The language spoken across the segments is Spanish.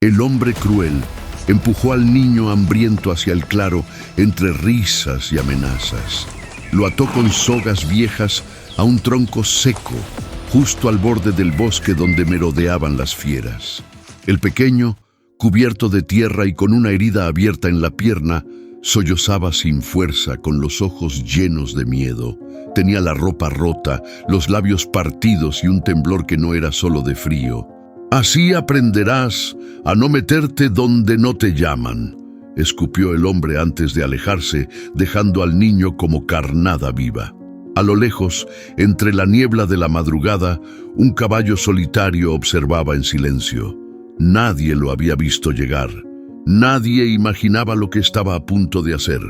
El hombre cruel empujó al niño hambriento hacia el claro entre risas y amenazas. Lo ató con sogas viejas a un tronco seco, justo al borde del bosque donde merodeaban las fieras. El pequeño, cubierto de tierra y con una herida abierta en la pierna, sollozaba sin fuerza, con los ojos llenos de miedo. Tenía la ropa rota, los labios partidos y un temblor que no era solo de frío. «Así aprenderás a no meterte donde no te llaman», escupió el hombre antes de alejarse, dejando al niño como carnada viva. A lo lejos, entre la niebla de la madrugada, un caballo solitario observaba en silencio. Nadie lo había visto llegar. Nadie imaginaba lo que estaba a punto de hacer,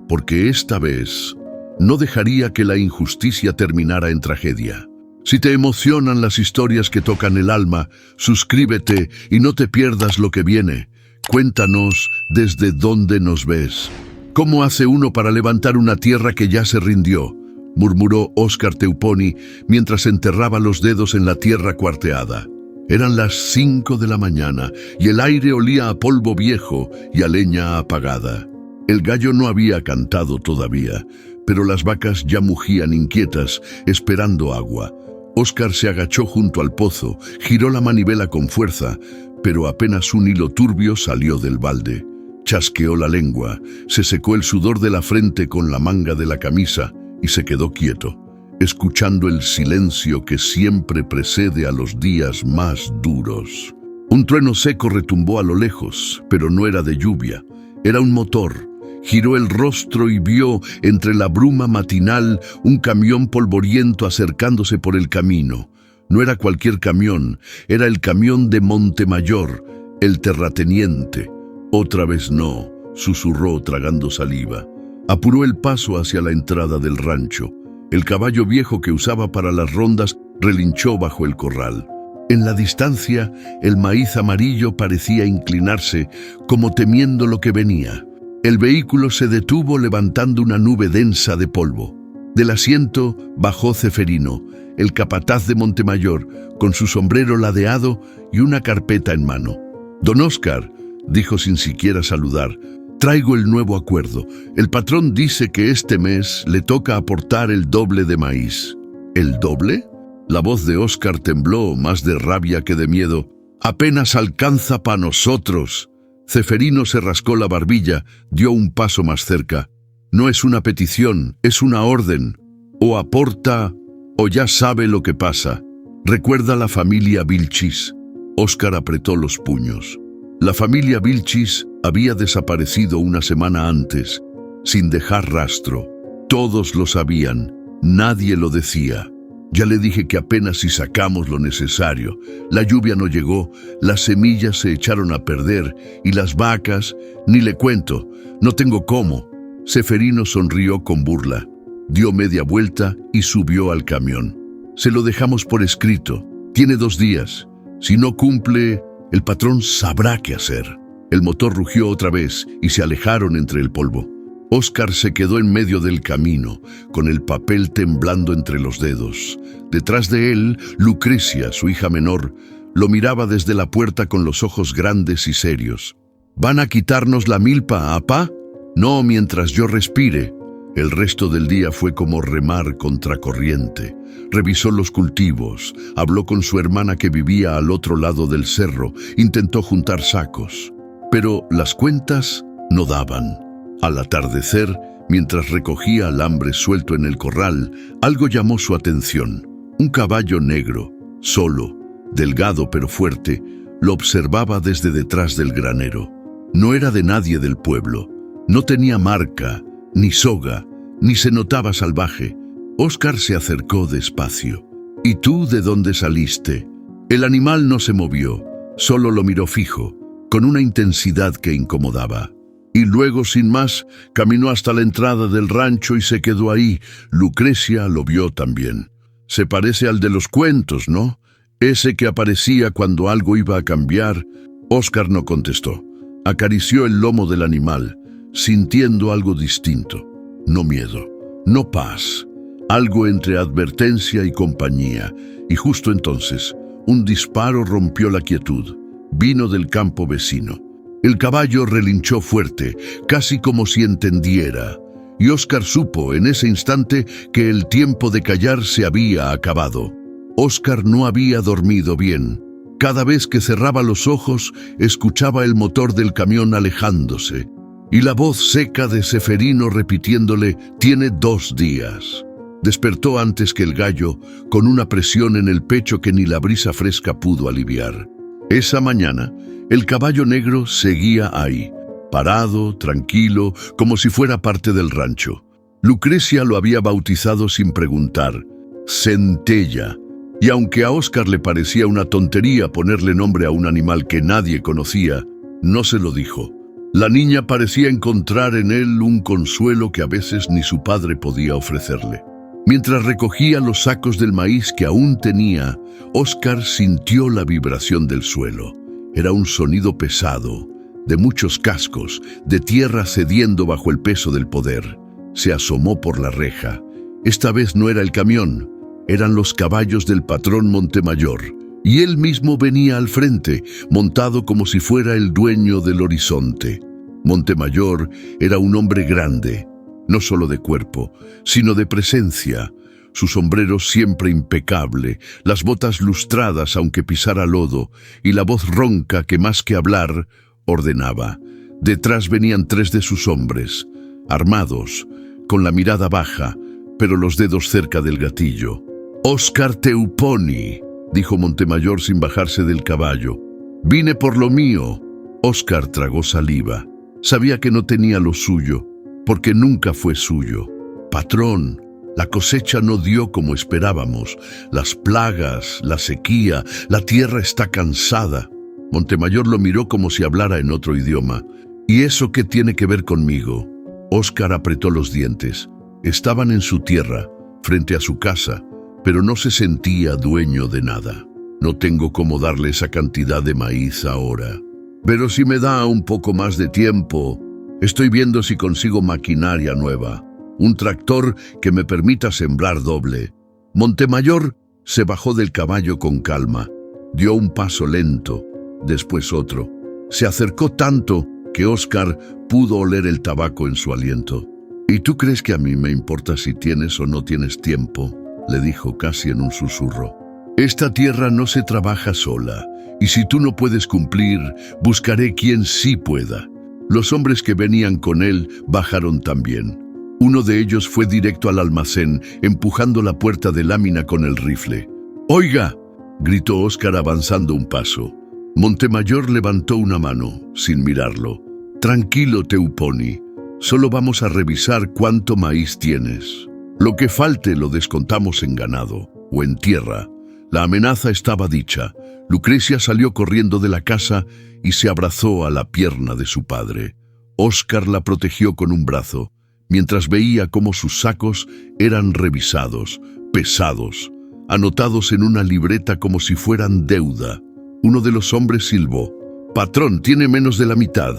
porque esta vez no dejaría que la injusticia terminara en tragedia. Si te emocionan las historias que tocan el alma, suscríbete y no te pierdas lo que viene. Cuéntanos desde dónde nos ves. ¿Cómo hace uno para levantar una tierra que ya se rindió?, murmuró Óscar Teuponi mientras enterraba los dedos en la tierra cuarteada. Eran las 5 de la mañana y el aire olía a polvo viejo y a leña apagada. El gallo no había cantado todavía, pero las vacas ya mugían inquietas, esperando agua. Óscar se agachó junto al pozo, giró la manivela con fuerza, pero apenas un hilo turbio salió del balde. Chasqueó la lengua, se secó el sudor de la frente con la manga de la camisa y se quedó quieto, escuchando el silencio que siempre precede a los días más duros. Un trueno seco retumbó a lo lejos, pero no era de lluvia, era un motor. Giró el rostro y vio, entre la bruma matinal, un camión polvoriento acercándose por el camino. No era cualquier camión, era el camión de Montemayor, el terrateniente. «Otra vez no», susurró tragando saliva. Apuró el paso hacia la entrada del rancho. El caballo viejo que usaba para las rondas relinchó bajo el corral. En la distancia, el maíz amarillo parecía inclinarse, como temiendo lo que venía. El vehículo se detuvo levantando una nube densa de polvo. Del asiento bajó Ceferino, el capataz de Montemayor, con su sombrero ladeado y una carpeta en mano. «Don Óscar», dijo sin siquiera saludar, «traigo el nuevo acuerdo. El patrón dice que este mes le toca aportar el doble de maíz». «¿El doble?». La voz de Óscar tembló, más de rabia que de miedo. «Apenas alcanza para nosotros». Ceferino se rascó la barbilla, dio un paso más cerca. «No es una petición, es una orden. O aporta, o ya sabe lo que pasa. Recuerda la familia Vilchis». Óscar apretó los puños. La familia Vilchis había desaparecido una semana antes, sin dejar rastro. Todos lo sabían, nadie lo decía. «Ya le dije que apenas si sacamos lo necesario. La lluvia no llegó, las semillas se echaron a perder y las vacas, ni le cuento, no tengo cómo». Ceferino sonrió con burla, dio media vuelta y subió al camión. «Se lo dejamos por escrito. Tiene 2 días. Si no cumple, el patrón sabrá qué hacer». El motor rugió otra vez y se alejaron entre el polvo. Óscar se quedó en medio del camino, con el papel temblando entre los dedos. Detrás de él, Lucrecia, su hija menor, lo miraba desde la puerta con los ojos grandes y serios. «¿Van a quitarnos la milpa, apá?». «No, mientras yo respire». El resto del día fue como remar contracorriente. Revisó los cultivos, habló con su hermana que vivía al otro lado del cerro, intentó juntar sacos. Pero las cuentas no daban. Al atardecer, mientras recogía alambre suelto en el corral, algo llamó su atención. Un caballo negro, solo, delgado pero fuerte, lo observaba desde detrás del granero. No era de nadie del pueblo. No tenía marca, ni soga, ni se notaba salvaje. Óscar se acercó despacio. «¿Y tú de dónde saliste?». El animal no se movió, solo lo miró fijo, con una intensidad que incomodaba. Y luego, sin más, caminó hasta la entrada del rancho y se quedó ahí. Lucrecia lo vio también. «Se parece al de los cuentos, ¿no? Ese que aparecía cuando algo iba a cambiar». Óscar no contestó. Acarició el lomo del animal, sintiendo algo distinto. No miedo, no paz, algo entre advertencia y compañía. Y justo entonces, un disparo rompió la quietud. vino del campo vecino. El caballo relinchó fuerte, casi como si entendiera, y Óscar supo en ese instante que el tiempo de callar se había acabado. Óscar no había dormido bien. Cada vez que cerraba los ojos, escuchaba el motor del camión alejándose, y la voz seca de Ceferino repitiéndole: «Tiene 2 días». Despertó antes que el gallo, con una presión en el pecho que ni la brisa fresca pudo aliviar. Esa mañana, el caballo negro seguía ahí, parado, tranquilo, como si fuera parte del rancho. Lucrecia lo había bautizado sin preguntar, Centella, y aunque a Óscar le parecía una tontería ponerle nombre a un animal que nadie conocía, no se lo dijo. La niña parecía encontrar en él un consuelo que a veces ni su padre podía ofrecerle. Mientras recogía los sacos del maíz que aún tenía, Óscar sintió la vibración del suelo. Era un sonido pesado, de muchos cascos, de tierra cediendo bajo el peso del poder. Se asomó por la reja. Esta vez no era el camión, eran los caballos del patrón Montemayor, y él mismo venía al frente, montado como si fuera el dueño del horizonte. Montemayor era un hombre grande, no solo de cuerpo, sino de presencia. Su sombrero siempre impecable, las botas lustradas aunque pisara lodo, y la voz ronca que más que hablar, ordenaba. Detrás venían 3 de sus hombres, armados, con la mirada baja, pero los dedos cerca del gatillo. «Óscar Teuponi», dijo Montemayor sin bajarse del caballo. «Vine por lo mío». Óscar tragó saliva. Sabía que no tenía lo suyo, porque nunca fue suyo. «Patrón, la cosecha no dio como esperábamos. Las plagas, la sequía, la tierra está cansada». Montemayor lo miró como si hablara en otro idioma. «¿Y eso qué tiene que ver conmigo?» Óscar apretó los dientes. Estaban en su tierra, frente a su casa, pero no se sentía dueño de nada. «No tengo cómo darle esa cantidad de maíz ahora. Pero si me da un poco más de tiempo, estoy viendo si consigo maquinaria nueva, un tractor que me permita sembrar doble». Montemayor se bajó del caballo con calma, dio un paso lento, después otro. Se acercó tanto que Óscar pudo oler el tabaco en su aliento. «¿Y tú crees que a mí me importa si tienes o no tienes tiempo?», le dijo casi en un susurro. «Esta tierra no se trabaja sola, y si tú no puedes cumplir, buscaré quien sí pueda». Los hombres que venían con él bajaron también. Uno de ellos fue directo al almacén, empujando la puerta de lámina con el rifle. «¡Oiga!», gritó Óscar avanzando un paso. Montemayor levantó una mano, sin mirarlo. «Tranquilo, Teuponi. Solo vamos a revisar cuánto maíz tienes. Lo que falte lo descontamos en ganado o en tierra». La amenaza estaba dicha. Lucrecia salió corriendo de la casa y se abrazó a la pierna de su padre. Óscar la protegió con un brazo, mientras veía cómo sus sacos eran revisados, pesados, anotados en una libreta como si fueran deuda. Uno de los hombres silbó. «Patrón, tiene menos de la mitad».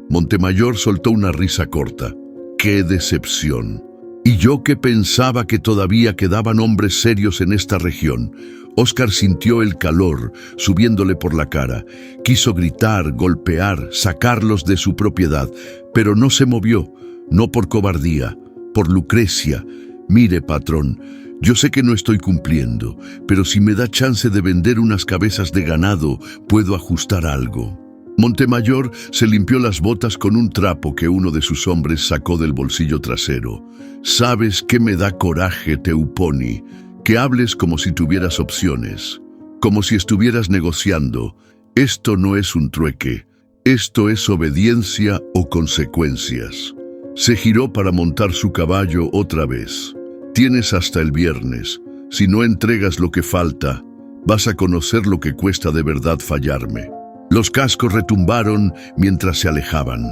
Montemayor soltó una risa corta. «¡Qué decepción! Y yo que pensaba que todavía quedaban hombres serios en esta región». Óscar sintió el calor subiéndole por la cara. Quiso gritar, golpear, sacarlos de su propiedad, pero no se movió, no por cobardía, por Lucrecia. «Mire, patrón, yo sé que no estoy cumpliendo, pero si me da chance de vender unas cabezas de ganado, puedo ajustar algo». Montemayor se limpió las botas con un trapo que uno de sus hombres sacó del bolsillo trasero. «¿Sabes qué me da coraje, Teuponi? Que hables como si tuvieras opciones, como si estuvieras negociando. Esto no es un trueque, esto es obediencia o consecuencias». Se giró para montar su caballo otra vez. «Tienes hasta el viernes. Si no entregas lo que falta, vas a conocer lo que cuesta de verdad fallarme». Los cascos retumbaron mientras se alejaban.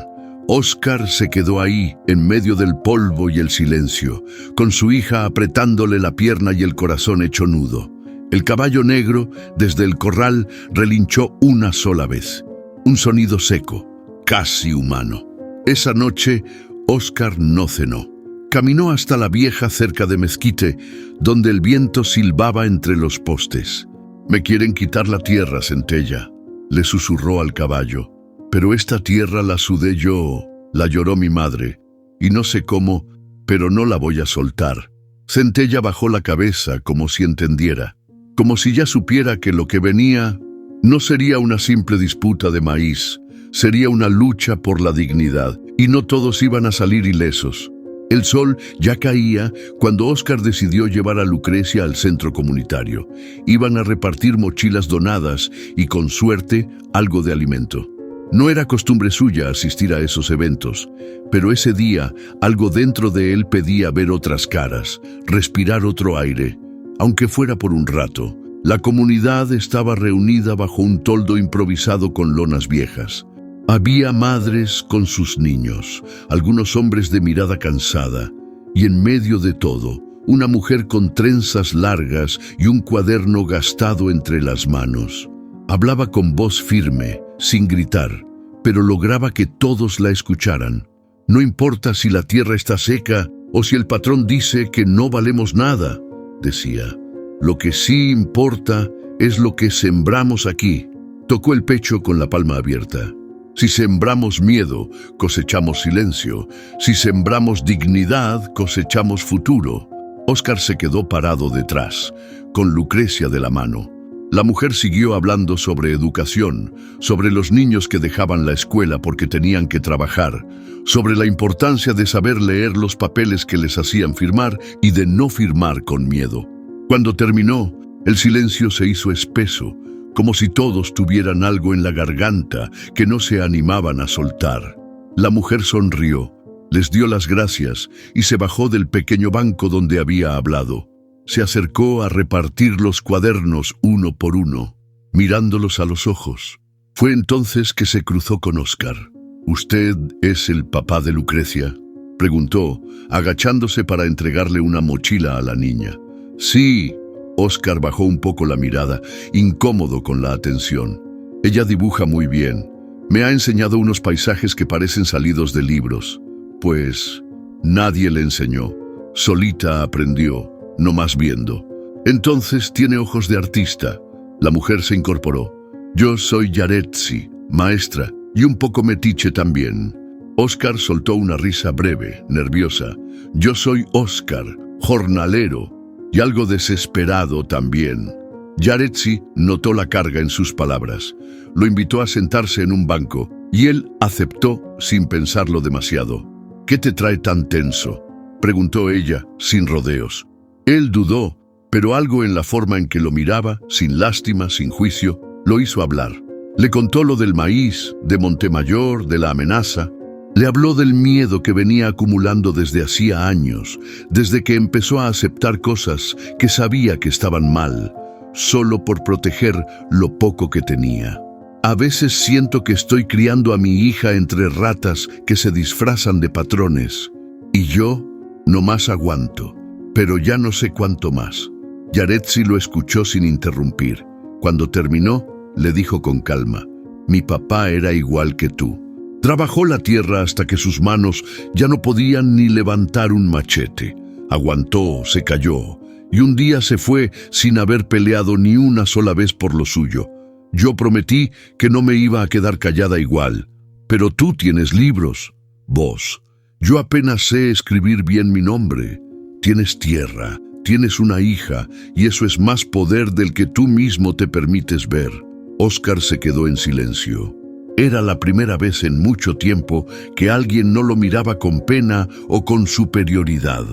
Óscar se quedó ahí, en medio del polvo y el silencio, con su hija apretándole la pierna y el corazón hecho nudo. El caballo negro, desde el corral, relinchó una sola vez. Un sonido seco, casi humano. Esa noche, Óscar no cenó. Caminó hasta la vieja cerca de Mezquite, donde el viento silbaba entre los postes. «Me quieren quitar la tierra, Centella». le susurró al caballo. Pero esta tierra la sudé yo, la lloró mi madre, y no sé cómo, pero no la voy a soltar. Centella bajó la cabeza como si entendiera, como si ya supiera que lo que venía no sería una simple disputa de maíz, sería una lucha por la dignidad, y no todos iban a salir ilesos. El sol ya caía cuando Óscar decidió llevar a Lucrecia al centro comunitario. Iban a repartir mochilas donadas y, con suerte, algo de alimento. No era costumbre suya asistir a esos eventos, pero ese día algo dentro de él pedía ver otras caras, respirar otro aire, aunque fuera por un rato. La comunidad estaba reunida bajo un toldo improvisado con lonas viejas. Había madres con sus niños, algunos hombres de mirada cansada, y en medio de todo, una mujer con trenzas largas y un cuaderno gastado entre las manos. Hablaba con voz firme, sin gritar, pero lograba que todos la escucharan. No importa si la tierra está seca o si el patrón dice que no valemos nada, decía. Lo que sí importa es lo que sembramos aquí. Tocó el pecho con la palma abierta. Si sembramos miedo, cosechamos silencio. Si sembramos dignidad, cosechamos futuro. Óscar se quedó parado detrás, con Lucrecia de la mano. La mujer siguió hablando sobre educación, sobre los niños que dejaban la escuela porque tenían que trabajar, sobre la importancia de saber leer los papeles que les hacían firmar y de no firmar con miedo. Cuando terminó, el silencio se hizo espeso, como si todos tuvieran algo en la garganta que no se animaban a soltar. La mujer sonrió, les dio las gracias y se bajó del pequeño banco donde había hablado. Se acercó a repartir los cuadernos uno por uno, mirándolos a los ojos. Fue entonces que se cruzó con Óscar. «¿Usted es el papá de Lucrecia?», preguntó, agachándose para entregarle una mochila a la niña. «Sí». Óscar bajó un poco la mirada, incómodo con la atención. «Ella dibuja muy bien. Me ha enseñado unos paisajes que parecen salidos de libros». «Pues nadie le enseñó. Solita aprendió, nomás viendo». «Entonces tiene ojos de artista». La mujer se incorporó. «Yo soy Yaretsi, maestra, y un poco metiche también». Óscar soltó una risa breve, nerviosa. «Yo soy Óscar, jornalero, y algo desesperado también». Yaretsi notó la carga en sus palabras. Lo invitó a sentarse en un banco, y él aceptó sin pensarlo demasiado. «¿Qué te trae tan tenso?», preguntó ella, sin rodeos. Él dudó, pero algo en la forma en que lo miraba, sin lástima, sin juicio, lo hizo hablar. Le contó lo del maíz, de Montemayor, de la amenaza. Le habló del miedo que venía acumulando desde hacía años, desde que empezó a aceptar cosas que sabía que estaban mal, solo por proteger lo poco que tenía. «A veces siento que estoy criando a mi hija entre ratas que se disfrazan de patrones, y yo nomás aguanto, pero ya no sé cuánto más». Yaretsi lo escuchó sin interrumpir. Cuando terminó, le dijo con calma: «Mi papá era igual que tú. Trabajó la tierra hasta que sus manos ya no podían ni levantar un machete. Aguantó, se cayó, y un día se fue sin haber peleado ni una sola vez por lo suyo. Yo prometí que no me iba a quedar callada igual. Pero tú tienes libros. Vos. Yo apenas sé escribir bien mi nombre. Tienes tierra, tienes una hija, y eso es más poder del que tú mismo te permites ver». Óscar se quedó en silencio. Era la primera vez en mucho tiempo que alguien no lo miraba con pena o con superioridad,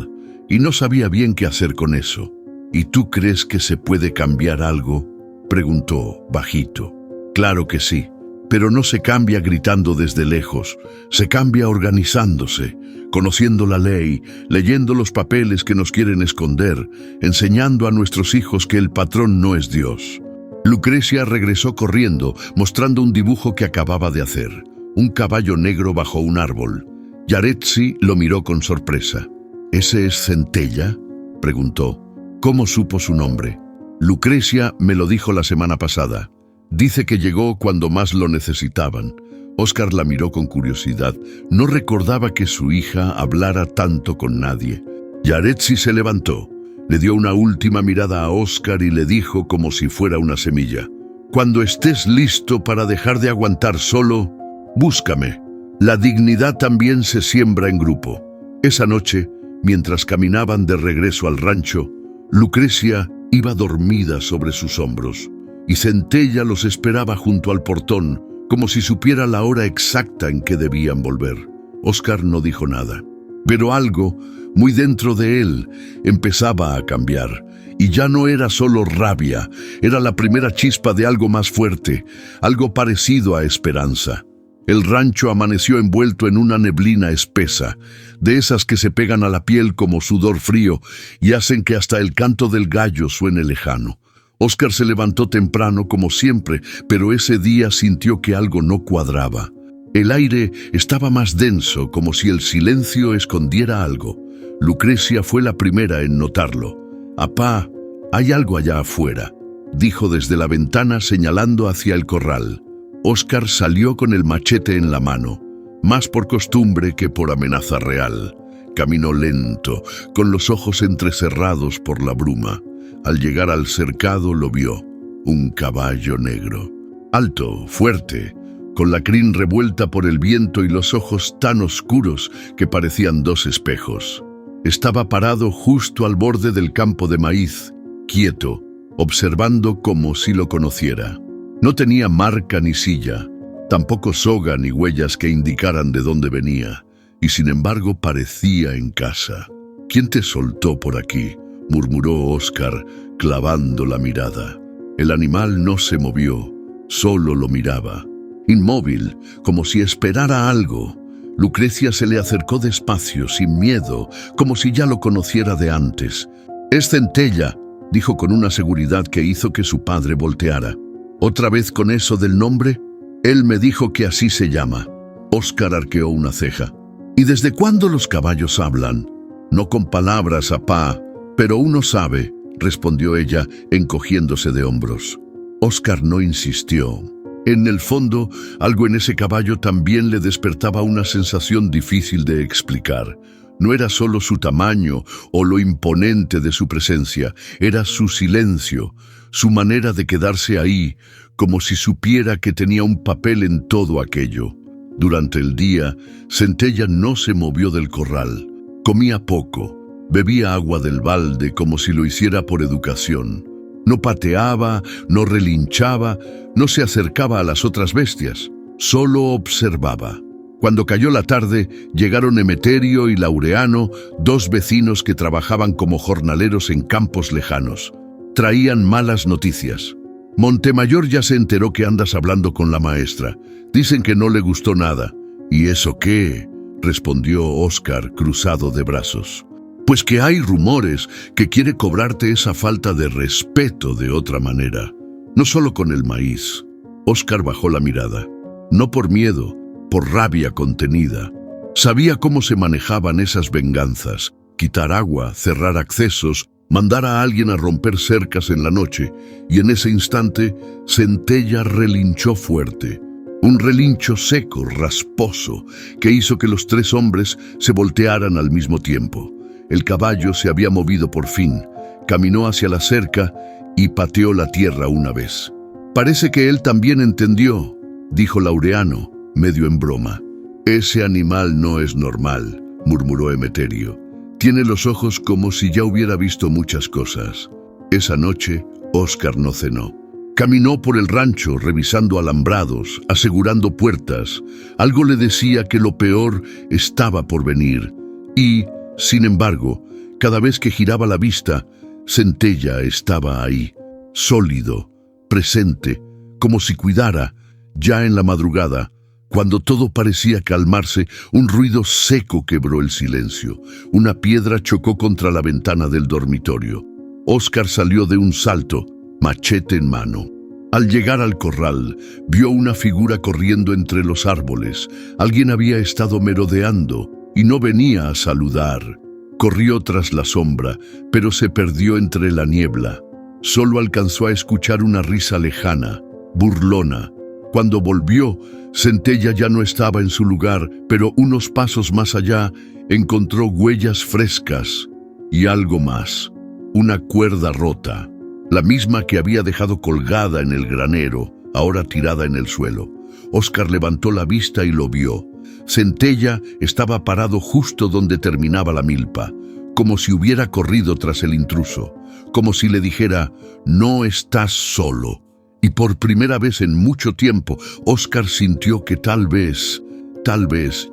y no sabía bien qué hacer con eso. «¿Y tú crees que se puede cambiar algo?», preguntó bajito. «Claro que sí, pero no se cambia gritando desde lejos, se cambia organizándose, conociendo la ley, leyendo los papeles que nos quieren esconder, enseñando a nuestros hijos que el patrón no es Dios». Lucrecia regresó corriendo, mostrando un dibujo que acababa de hacer. Un caballo negro bajo un árbol. Yaretsi lo miró con sorpresa. «¿Ese es Centella?», preguntó. «¿Cómo supo su nombre?». «Lucrecia me lo dijo la semana pasada. Dice que llegó cuando más lo necesitaban». Óscar la miró con curiosidad. No recordaba que su hija hablara tanto con nadie. Yaretsi se levantó. Le dio una última mirada a Óscar y le dijo como si fuera una semilla: Cuando estés listo para dejar de aguantar solo, búscame. La dignidad también se siembra en grupo. Esa noche, mientras caminaban de regreso al rancho, Lucrecia iba dormida sobre sus hombros, y Centella los esperaba junto al portón, como si supiera la hora exacta en que debían volver. Óscar no dijo nada, pero algo, muy dentro de él, empezaba a cambiar, y ya no era solo rabia, era la primera chispa de algo más fuerte, algo parecido a esperanza. El rancho amaneció envuelto en una neblina espesa, de esas que se pegan a la piel como sudor frío y hacen que hasta el canto del gallo suene lejano. Óscar se levantó temprano como siempre, pero ese día sintió que algo no cuadraba. El aire estaba más denso, como si el silencio escondiera algo. Lucrecia fue la primera en notarlo. «Apá, hay algo allá afuera», dijo desde la ventana señalando hacia el corral. Óscar salió con el machete en la mano, más por costumbre que por amenaza real. Caminó lento, con los ojos entrecerrados por la bruma. Al llegar al cercado lo vio, un caballo negro. Alto, fuerte, con la crin revuelta por el viento y los ojos tan oscuros que parecían dos espejos. Estaba parado justo al borde del campo de maíz, quieto, observando como si lo conociera. No tenía marca ni silla, tampoco soga ni huellas que indicaran de dónde venía, y sin embargo parecía en casa. «¿Quién te soltó por aquí?», murmuró Óscar, clavando la mirada. El animal no se movió, solo lo miraba, inmóvil, como si esperara algo. Lucrecia se le acercó despacio, sin miedo, como si ya lo conociera de antes. «Es Centella», dijo con una seguridad que hizo que su padre volteara. «¿Otra vez con eso del nombre?» «Él me dijo que así se llama». Óscar arqueó una ceja. «¿Y desde cuándo los caballos hablan?» «No con palabras, apá, pero uno sabe», respondió ella, encogiéndose de hombros. Óscar no insistió. En el fondo, algo en ese caballo también le despertaba una sensación difícil de explicar. No era solo su tamaño o lo imponente de su presencia, era su silencio, su manera de quedarse ahí, como si supiera que tenía un papel en todo aquello. Durante el día, Centella no se movió del corral. Comía poco, bebía agua del balde como si lo hiciera por educación. No pateaba, no relinchaba, no se acercaba a las otras bestias, solo observaba. Cuando cayó la tarde, llegaron Emeterio y Laureano, dos vecinos que trabajaban como jornaleros en campos lejanos. Traían malas noticias. «Montemayor ya se enteró que andas hablando con la maestra. Dicen que no le gustó nada». «¿Y eso qué?», respondió Óscar, cruzado de brazos. «Pues que hay rumores que quiere cobrarte esa falta de respeto de otra manera. No solo con el maíz». Óscar bajó la mirada. No por miedo, por rabia contenida. Sabía cómo se manejaban esas venganzas: quitar agua, cerrar accesos, mandar a alguien a romper cercas en la noche, y en ese instante Centella relinchó fuerte. Un relincho seco, rasposo, que hizo que los tres hombres se voltearan al mismo tiempo. El caballo se había movido por fin, caminó hacia la cerca y pateó la tierra una vez. «Parece que él también entendió», dijo Laureano, medio en broma. «Ese animal no es normal», murmuró Emeterio. «Tiene los ojos como si ya hubiera visto muchas cosas». Esa noche, Óscar no cenó. Caminó por el rancho, revisando alambrados, asegurando puertas. Algo le decía que lo peor estaba por venir. Y, sin embargo, cada vez que giraba la vista, Centella estaba ahí, sólido, presente, como si cuidara. Ya en la madrugada, cuando todo parecía calmarse, un ruido seco quebró el silencio. Una piedra chocó contra la ventana del dormitorio. Óscar salió de un salto, machete en mano. Al llegar al corral, vio una figura corriendo entre los árboles. Alguien había estado merodeando y no venía a saludar. Corrió tras la sombra, pero se perdió entre la niebla. Solo alcanzó a escuchar una risa lejana, burlona. Cuando volvió, Centella ya no estaba en su lugar, pero unos pasos más allá encontró huellas frescas y algo más, una cuerda rota. la misma que había dejado colgada en el granero, ahora tirada en el suelo. Óscar levantó la vista y lo vio. Centella estaba parado justo donde terminaba la milpa, como si hubiera corrido tras el intruso, como si le dijera: no estás solo. Y por primera vez en mucho tiempo, Óscar sintió que tal vez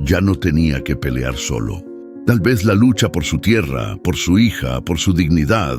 ya no tenía que pelear solo. Tal vez la lucha por su tierra, por su hija, por su dignidad,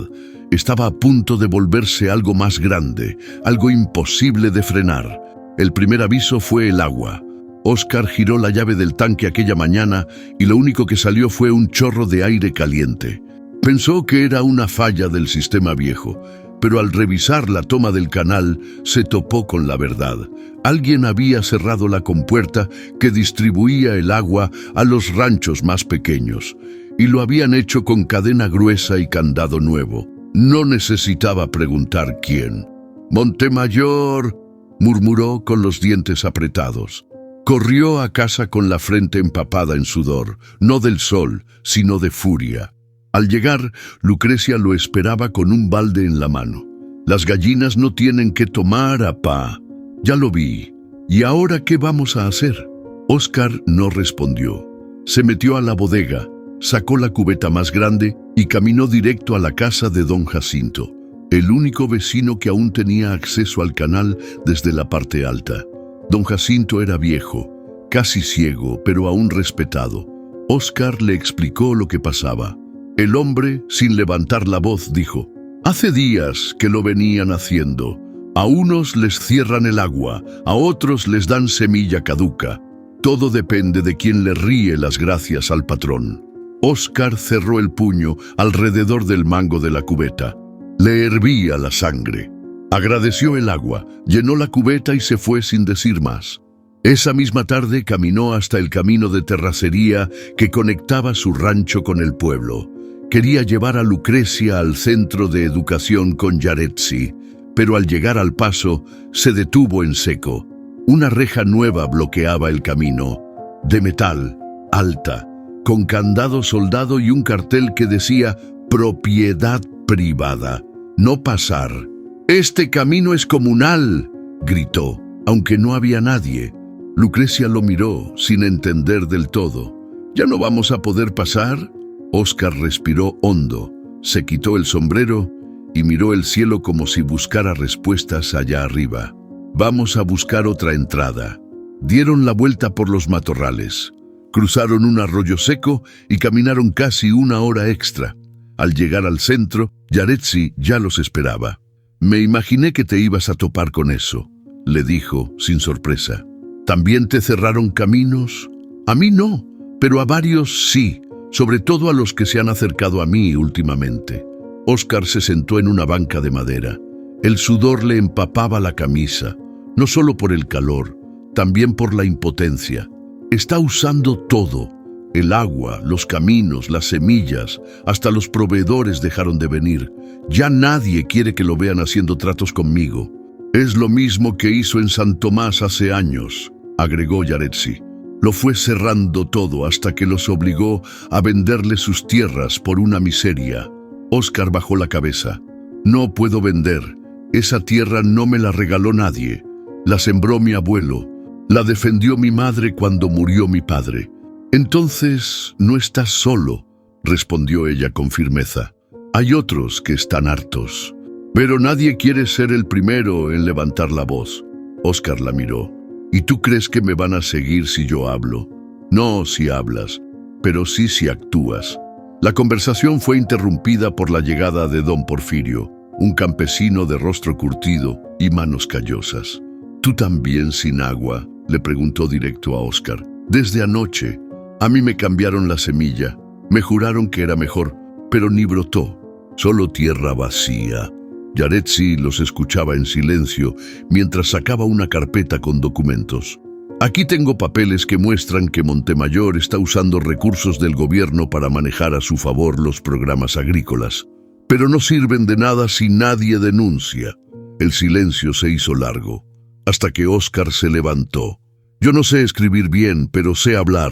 estaba a punto de volverse algo más grande, algo imposible de frenar. El primer aviso fue el agua. Óscar giró la llave del tanque aquella mañana y lo único que salió fue un chorro de aire caliente. Pensó que era una falla del sistema viejo, pero al revisar la toma del canal se topó con la verdad. Alguien había cerrado la compuerta que distribuía el agua a los ranchos más pequeños, y lo habían hecho con cadena gruesa y candado nuevo. No necesitaba preguntar quién. «Montemayor», murmuró con los dientes apretados. Corrió a casa con la frente empapada en sudor, no del sol, sino de furia. Al llegar, Lucrecia lo esperaba con un balde en la mano. «Las gallinas no tienen que tomar, apá. Ya lo vi. ¿Y ahora qué vamos a hacer?» Óscar no respondió. Se metió a la bodega, sacó la cubeta más grande y caminó directo a la casa de don Jacinto, el único vecino que aún tenía acceso al canal desde la parte alta. Don Jacinto era viejo, casi ciego, pero aún respetado. Óscar le explicó lo que pasaba. El hombre, sin levantar la voz, dijo: «Hace días que lo venían haciendo. A unos les cierran el agua, a otros les dan semilla caduca. Todo depende de quien le ríe las gracias al patrón». Óscar cerró el puño alrededor del mango de la cubeta. Le hervía la sangre. Agradeció el agua, llenó la cubeta y se fue sin decir más. Esa misma tarde caminó hasta el camino de terracería que conectaba su rancho con el pueblo. Quería llevar a Lucrecia al centro de educación con Yaretsi, pero al llegar al paso se detuvo en seco. Una reja nueva bloqueaba el camino, de metal, alta, con candado soldado y un cartel que decía «Propiedad privada, no pasar». «Este camino es comunal», gritó, aunque no había nadie. Lucrecia lo miró, sin entender del todo. «¿Ya no vamos a poder pasar?» Óscar respiró hondo, se quitó el sombrero y miró el cielo como si buscara respuestas allá arriba. «Vamos a buscar otra entrada». Dieron la vuelta por los matorrales, cruzaron un arroyo seco y caminaron casi una hora extra. Al llegar al centro, Yaretsi ya los esperaba. «Me imaginé que te ibas a topar con eso», le dijo, sin sorpresa. «¿También te cerraron caminos?» «A mí no, pero a varios sí, sobre todo a los que se han acercado a mí últimamente». Óscar se sentó en una banca de madera. El sudor le empapaba la camisa, no solo por el calor, también por la impotencia. Está usando todo. El agua, los caminos, las semillas, hasta los proveedores dejaron de venir. Ya nadie quiere que lo vean haciendo tratos conmigo. «Es lo mismo que hizo en San Tomás hace años», agregó Yaretsi. «Lo fue cerrando todo hasta que los obligó a venderle sus tierras por una miseria». Óscar bajó la cabeza. «No puedo vender. Esa tierra no me la regaló nadie. La sembró mi abuelo. La defendió mi madre cuando murió mi padre». «Entonces no estás solo», respondió ella con firmeza. «Hay otros que están hartos. Pero nadie quiere ser el primero en levantar la voz». Óscar la miró. «¿Y tú crees que me van a seguir si yo hablo?» «No si hablas, pero sí si actúas». La conversación fue interrumpida por la llegada de don Porfirio, un campesino de rostro curtido y manos callosas. «¿Tú también sin agua?», le preguntó directo a Óscar. «Desde anoche. A mí me cambiaron la semilla. Me juraron que era mejor, pero ni brotó. Solo tierra vacía». Yaretsi los escuchaba en silencio mientras sacaba una carpeta con documentos. «Aquí tengo papeles que muestran que Montemayor está usando recursos del gobierno para manejar a su favor los programas agrícolas. Pero no sirven de nada si nadie denuncia». El silencio se hizo largo, hasta que Óscar se levantó. «Yo no sé escribir bien, pero sé hablar.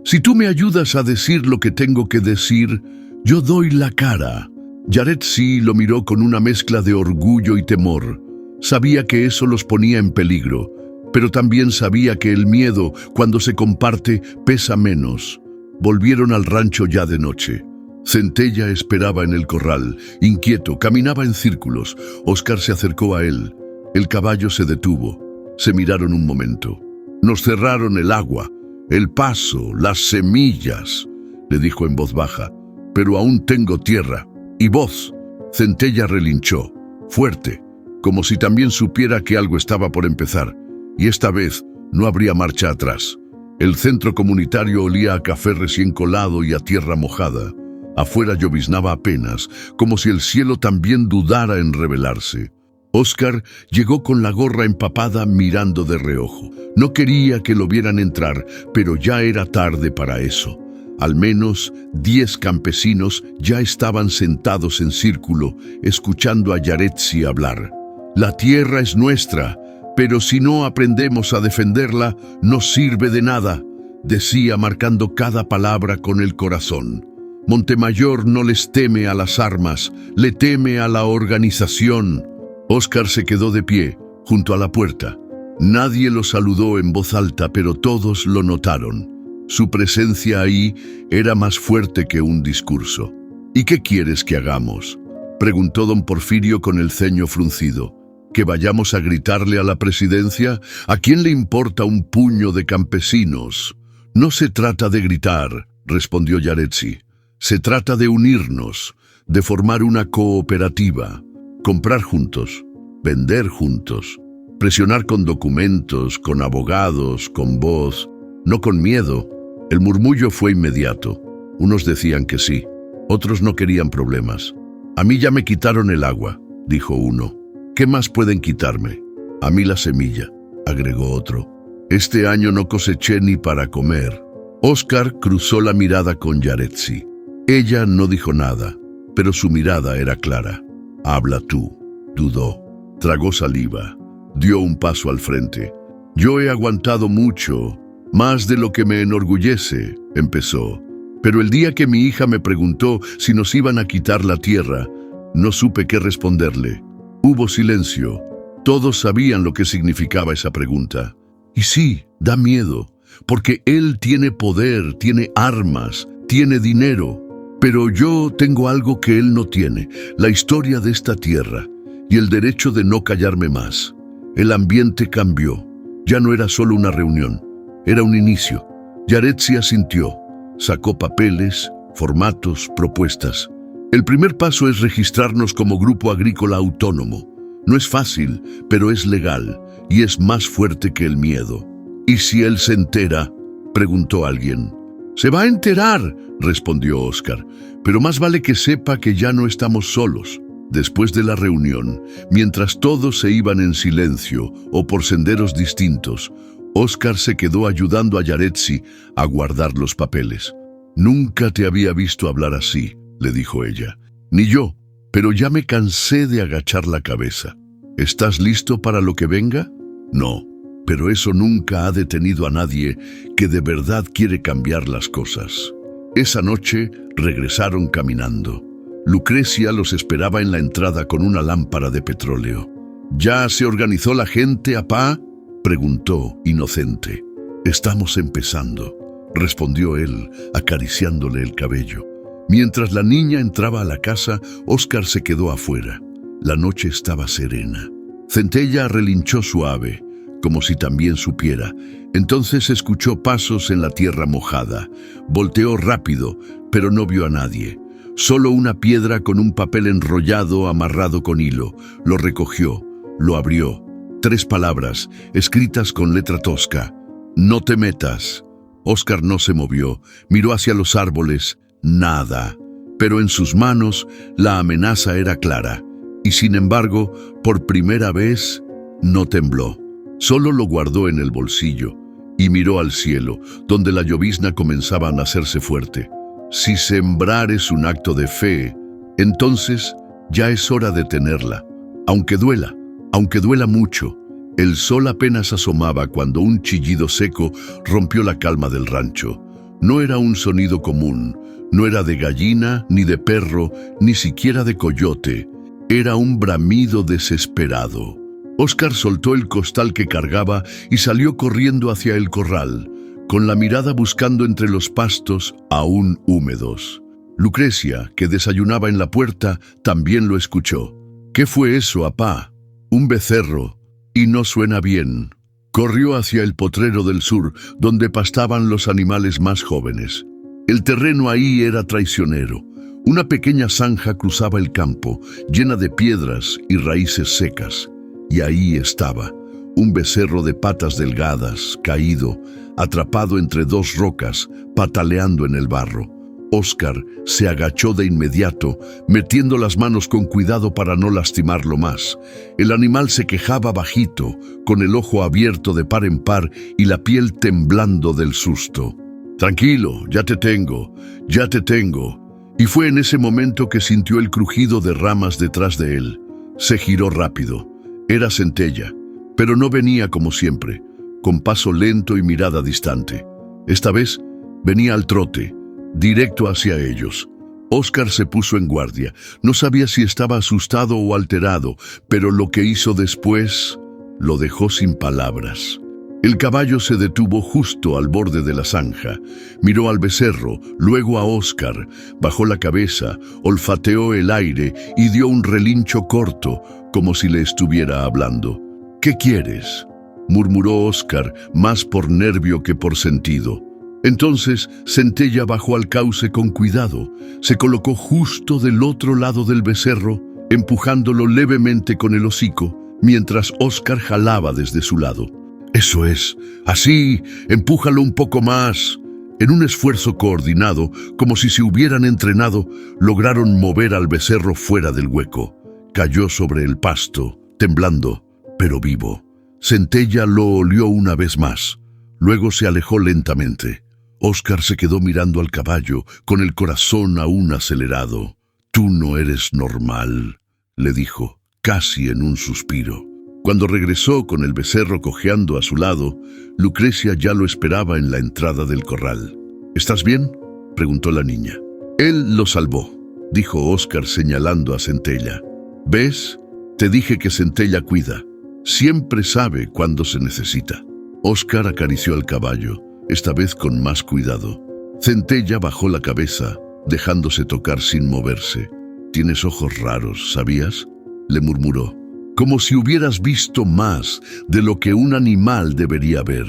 Si tú me ayudas a decir lo que tengo que decir, yo doy la cara. Yaretsi lo miró con una mezcla de orgullo y temor. Sabía que eso los ponía en peligro, pero también sabía que el miedo, cuando se comparte, pesa menos. Volvieron al rancho ya de noche. Centella esperaba en el corral, inquieto, caminaba en círculos. Óscar se acercó a él. El caballo se detuvo. Se miraron un momento. Nos cerraron el agua, el paso, las semillas, le dijo en voz baja. Pero aún tengo tierra. Y voz. Centella relinchó, fuerte, como si también supiera que algo estaba por empezar. Y esta vez no habría marcha atrás. El centro comunitario olía a café recién colado y a tierra mojada. Afuera lloviznaba apenas, como si el cielo también dudara en revelarse. Óscar llegó con la gorra empapada mirando de reojo. No quería que lo vieran entrar, pero ya era tarde para eso. Al menos 10 campesinos ya estaban sentados en círculo, escuchando a Yaretsi hablar. La tierra es nuestra, pero si no aprendemos a defenderla, no sirve de nada, decía marcando cada palabra con el corazón. Montemayor no les teme a las armas, le teme a la organización. Óscar se quedó de pie, junto a la puerta. Nadie lo saludó en voz alta, pero todos lo notaron. Su presencia ahí era más fuerte que un discurso. ¿Y qué quieres que hagamos?, preguntó don Porfirio con el ceño fruncido. ¿Que vayamos a gritarle a la presidencia? ¿A quién le importa un puño de campesinos? No se trata de gritar, respondió Yaretsi. Se trata de unirnos, de formar una cooperativa, comprar juntos, vender juntos, presionar con documentos, con abogados, con voz, no con miedo. El murmullo fue inmediato. Unos decían que sí, otros no querían problemas. A mí ya me quitaron el agua, dijo uno. ¿Qué más pueden quitarme? A mí la semilla, agregó otro. Este año no coseché ni para comer. Óscar cruzó la mirada con Yaretsi. Ella no dijo nada, pero su mirada era clara. Habla tú, dudó, tragó saliva, dio un paso al frente. Yo he aguantado mucho, más de lo que me enorgullece, empezó. Pero el día que mi hija me preguntó si nos iban a quitar la tierra, no supe qué responderle. Hubo silencio. Todos sabían lo que significaba esa pregunta. Y sí, da miedo, porque él tiene poder, tiene armas, tiene dinero. Pero yo tengo algo que él no tiene, la historia de esta tierra y el derecho de no callarme más. El ambiente cambió. Ya no era solo una reunión, era un inicio. Yaretsi asintió, sacó papeles, formatos, propuestas. El primer paso es registrarnos como grupo agrícola autónomo. No es fácil, pero es legal y es más fuerte que el miedo. ¿Y si él se entera?, preguntó alguien. «Se va a enterar», respondió Óscar, «pero más vale que sepa que ya no estamos solos». Después de la reunión, mientras todos se iban en silencio o por senderos distintos, Óscar se quedó ayudando a Yaretsi a guardar los papeles. «Nunca te había visto hablar así», le dijo ella. «Ni yo, pero ya me cansé de agachar la cabeza. ¿Estás listo para lo que venga?» «No, pero eso nunca ha detenido a nadie que de verdad quiere cambiar las cosas». Esa noche regresaron caminando. Lucrecia los esperaba en la entrada con una lámpara de petróleo. «¿Ya se organizó la gente, apá?», preguntó, inocente. «Estamos empezando», respondió él, acariciándole el cabello. Mientras la niña entraba a la casa, Óscar se quedó afuera. La noche estaba serena. Centella relinchó suave, como si también supiera. Entonces escuchó pasos en la tierra mojada. Volteó rápido, pero no vio a nadie. Solo una piedra con un papel enrollado amarrado con hilo. Lo recogió, lo abrió. 3 palabras, escritas con letra tosca. «No te metas». Óscar no se movió, miró hacia los árboles. Nada. Pero en sus manos la amenaza era clara. Y sin embargo, por primera vez, no tembló. Solo lo guardó en el bolsillo y miró al cielo, donde la llovizna comenzaba a hacerse fuerte. Si sembrar es un acto de fe, entonces ya es hora de tenerla. Aunque duela mucho. El sol apenas asomaba cuando un chillido seco rompió la calma del rancho. No era un sonido común, No era de gallina, ni de perro, ni siquiera de coyote. Era un bramido desesperado. Óscar soltó el costal que cargaba y salió corriendo hacia el corral, con la mirada buscando entre los pastos aún húmedos. Lucrecia, que desayunaba en la puerta, también lo escuchó. «¿Qué fue eso, apá?» «Un becerro, y no suena bien». Corrió hacia el potrero del sur, donde pastaban los animales más jóvenes. El terreno ahí era traicionero. Una pequeña zanja cruzaba el campo, llena de piedras y raíces secas. Y ahí estaba, un becerro de patas delgadas, caído, atrapado entre dos rocas, pataleando en el barro. Óscar se agachó de inmediato, metiendo las manos con cuidado para no lastimarlo más. El animal se quejaba bajito, con el ojo abierto de par en par y la piel temblando del susto. «Tranquilo, ya te tengo, ya te tengo». Y fue en ese momento que sintió el crujido de ramas detrás de él. Se giró rápido. Era Centella, pero no venía como siempre, con paso lento y mirada distante. Esta vez venía al trote, directo hacia ellos. Óscar se puso en guardia. No sabía si estaba asustado o alterado, pero lo que hizo después lo dejó sin palabras. El caballo se detuvo justo al borde de la zanja. Miró al becerro, luego a Óscar, bajó la cabeza, olfateó el aire y dio un relincho corto, como si le estuviera hablando. «¿Qué quieres?», murmuró Óscar, más por nervio que por sentido. Entonces Centella bajó al cauce con cuidado, se colocó justo del otro lado del becerro, empujándolo levemente con el hocico, mientras Óscar jalaba desde su lado. «Eso es, así, empújalo un poco más». En un esfuerzo coordinado, como si se hubieran entrenado, lograron mover al becerro fuera del hueco. Cayó sobre el pasto, temblando, pero vivo. Centella lo olió una vez más. Luego se alejó lentamente. Óscar se quedó mirando al caballo, con el corazón aún acelerado. «Tú no eres normal», le dijo, casi en un suspiro. Cuando regresó con el becerro cojeando a su lado, Lucrecia ya lo esperaba en la entrada del corral. «¿Estás bien?», preguntó la niña. «Él lo salvó», dijo Óscar señalando a Centella. «¿Ves? Te dije que Centella cuida. Siempre sabe cuándo se necesita». Óscar acarició al caballo, esta vez con más cuidado. Centella bajó la cabeza, dejándose tocar sin moverse. «Tienes ojos raros, ¿sabías?», le murmuró. «Como si hubieras visto más de lo que un animal debería ver».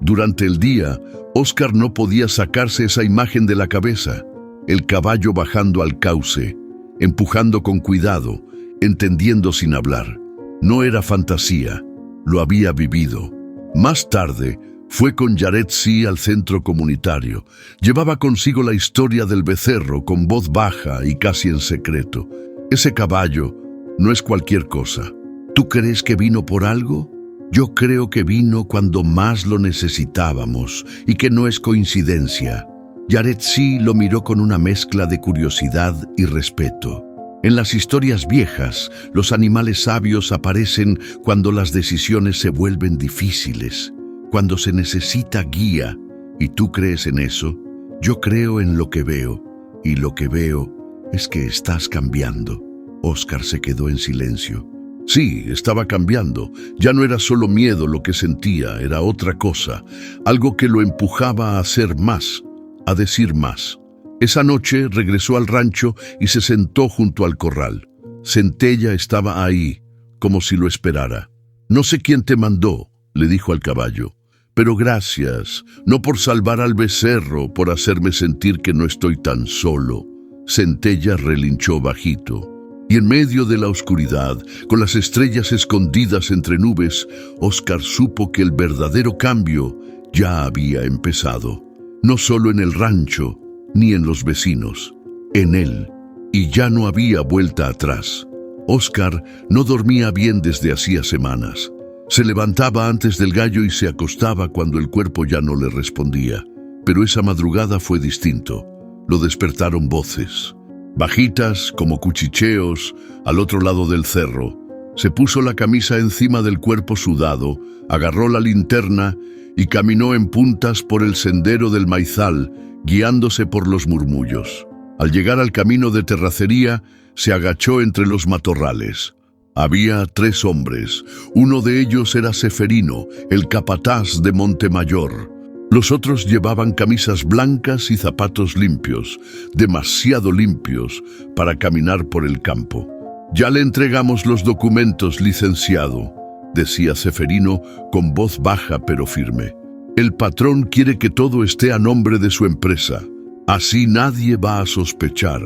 Durante el día, Óscar no podía sacarse esa imagen de la cabeza. El caballo bajando al cauce, empujando con cuidado, entendiendo sin hablar. No era fantasía, lo había vivido. Más tarde, fue con Yaretsi al centro comunitario. Llevaba consigo la historia del becerro con voz baja y casi en secreto. «Ese caballo no es cualquier cosa». «¿Tú crees que vino por algo? Yo creo que vino cuando más lo necesitábamos y que no es coincidencia». Yaretsi lo miró con una mezcla de curiosidad y respeto. En las historias viejas, los animales sabios aparecen cuando las decisiones se vuelven difíciles, cuando se necesita guía. ¿Y tú crees en eso? Yo creo en lo que veo, y lo que veo es que estás cambiando». Óscar se quedó en silencio. Sí, estaba cambiando. Ya no era solo miedo lo que sentía, era otra cosa, algo que lo empujaba a hacer más, a decir más. Esa noche regresó al rancho y se sentó junto al corral. Centella estaba ahí, como si lo esperara. «No sé quién te mandó», le dijo al caballo, «pero gracias, no por salvar al becerro, por hacerme sentir que no estoy tan solo». Centella relinchó bajito. Y en medio de la oscuridad, con las estrellas escondidas entre nubes, Óscar supo que el verdadero cambio ya había empezado. No solo en el rancho, ni en los vecinos, en él. Y ya no había vuelta atrás. Óscar no dormía bien desde hacía semanas. Se levantaba antes del gallo y se acostaba cuando el cuerpo ya no le respondía. Pero esa madrugada fue distinto. Lo despertaron voces. Bajitas, como cuchicheos, al otro lado del cerro. Se puso la camisa encima del cuerpo sudado, agarró la linterna y caminó en puntas por el sendero del maizal guiándose por los murmullos. Al llegar al camino de terracería, se agachó entre los matorrales. Había 3 hombres. Uno de ellos era Ceferino, el capataz de Montemayor. Los otros llevaban camisas blancas y zapatos limpios, demasiado limpios para caminar por el campo. «Ya le entregamos los documentos, licenciado», decía Ceferino con voz baja pero firme. «El patrón quiere que todo esté a nombre de su empresa. Así nadie va a sospechar».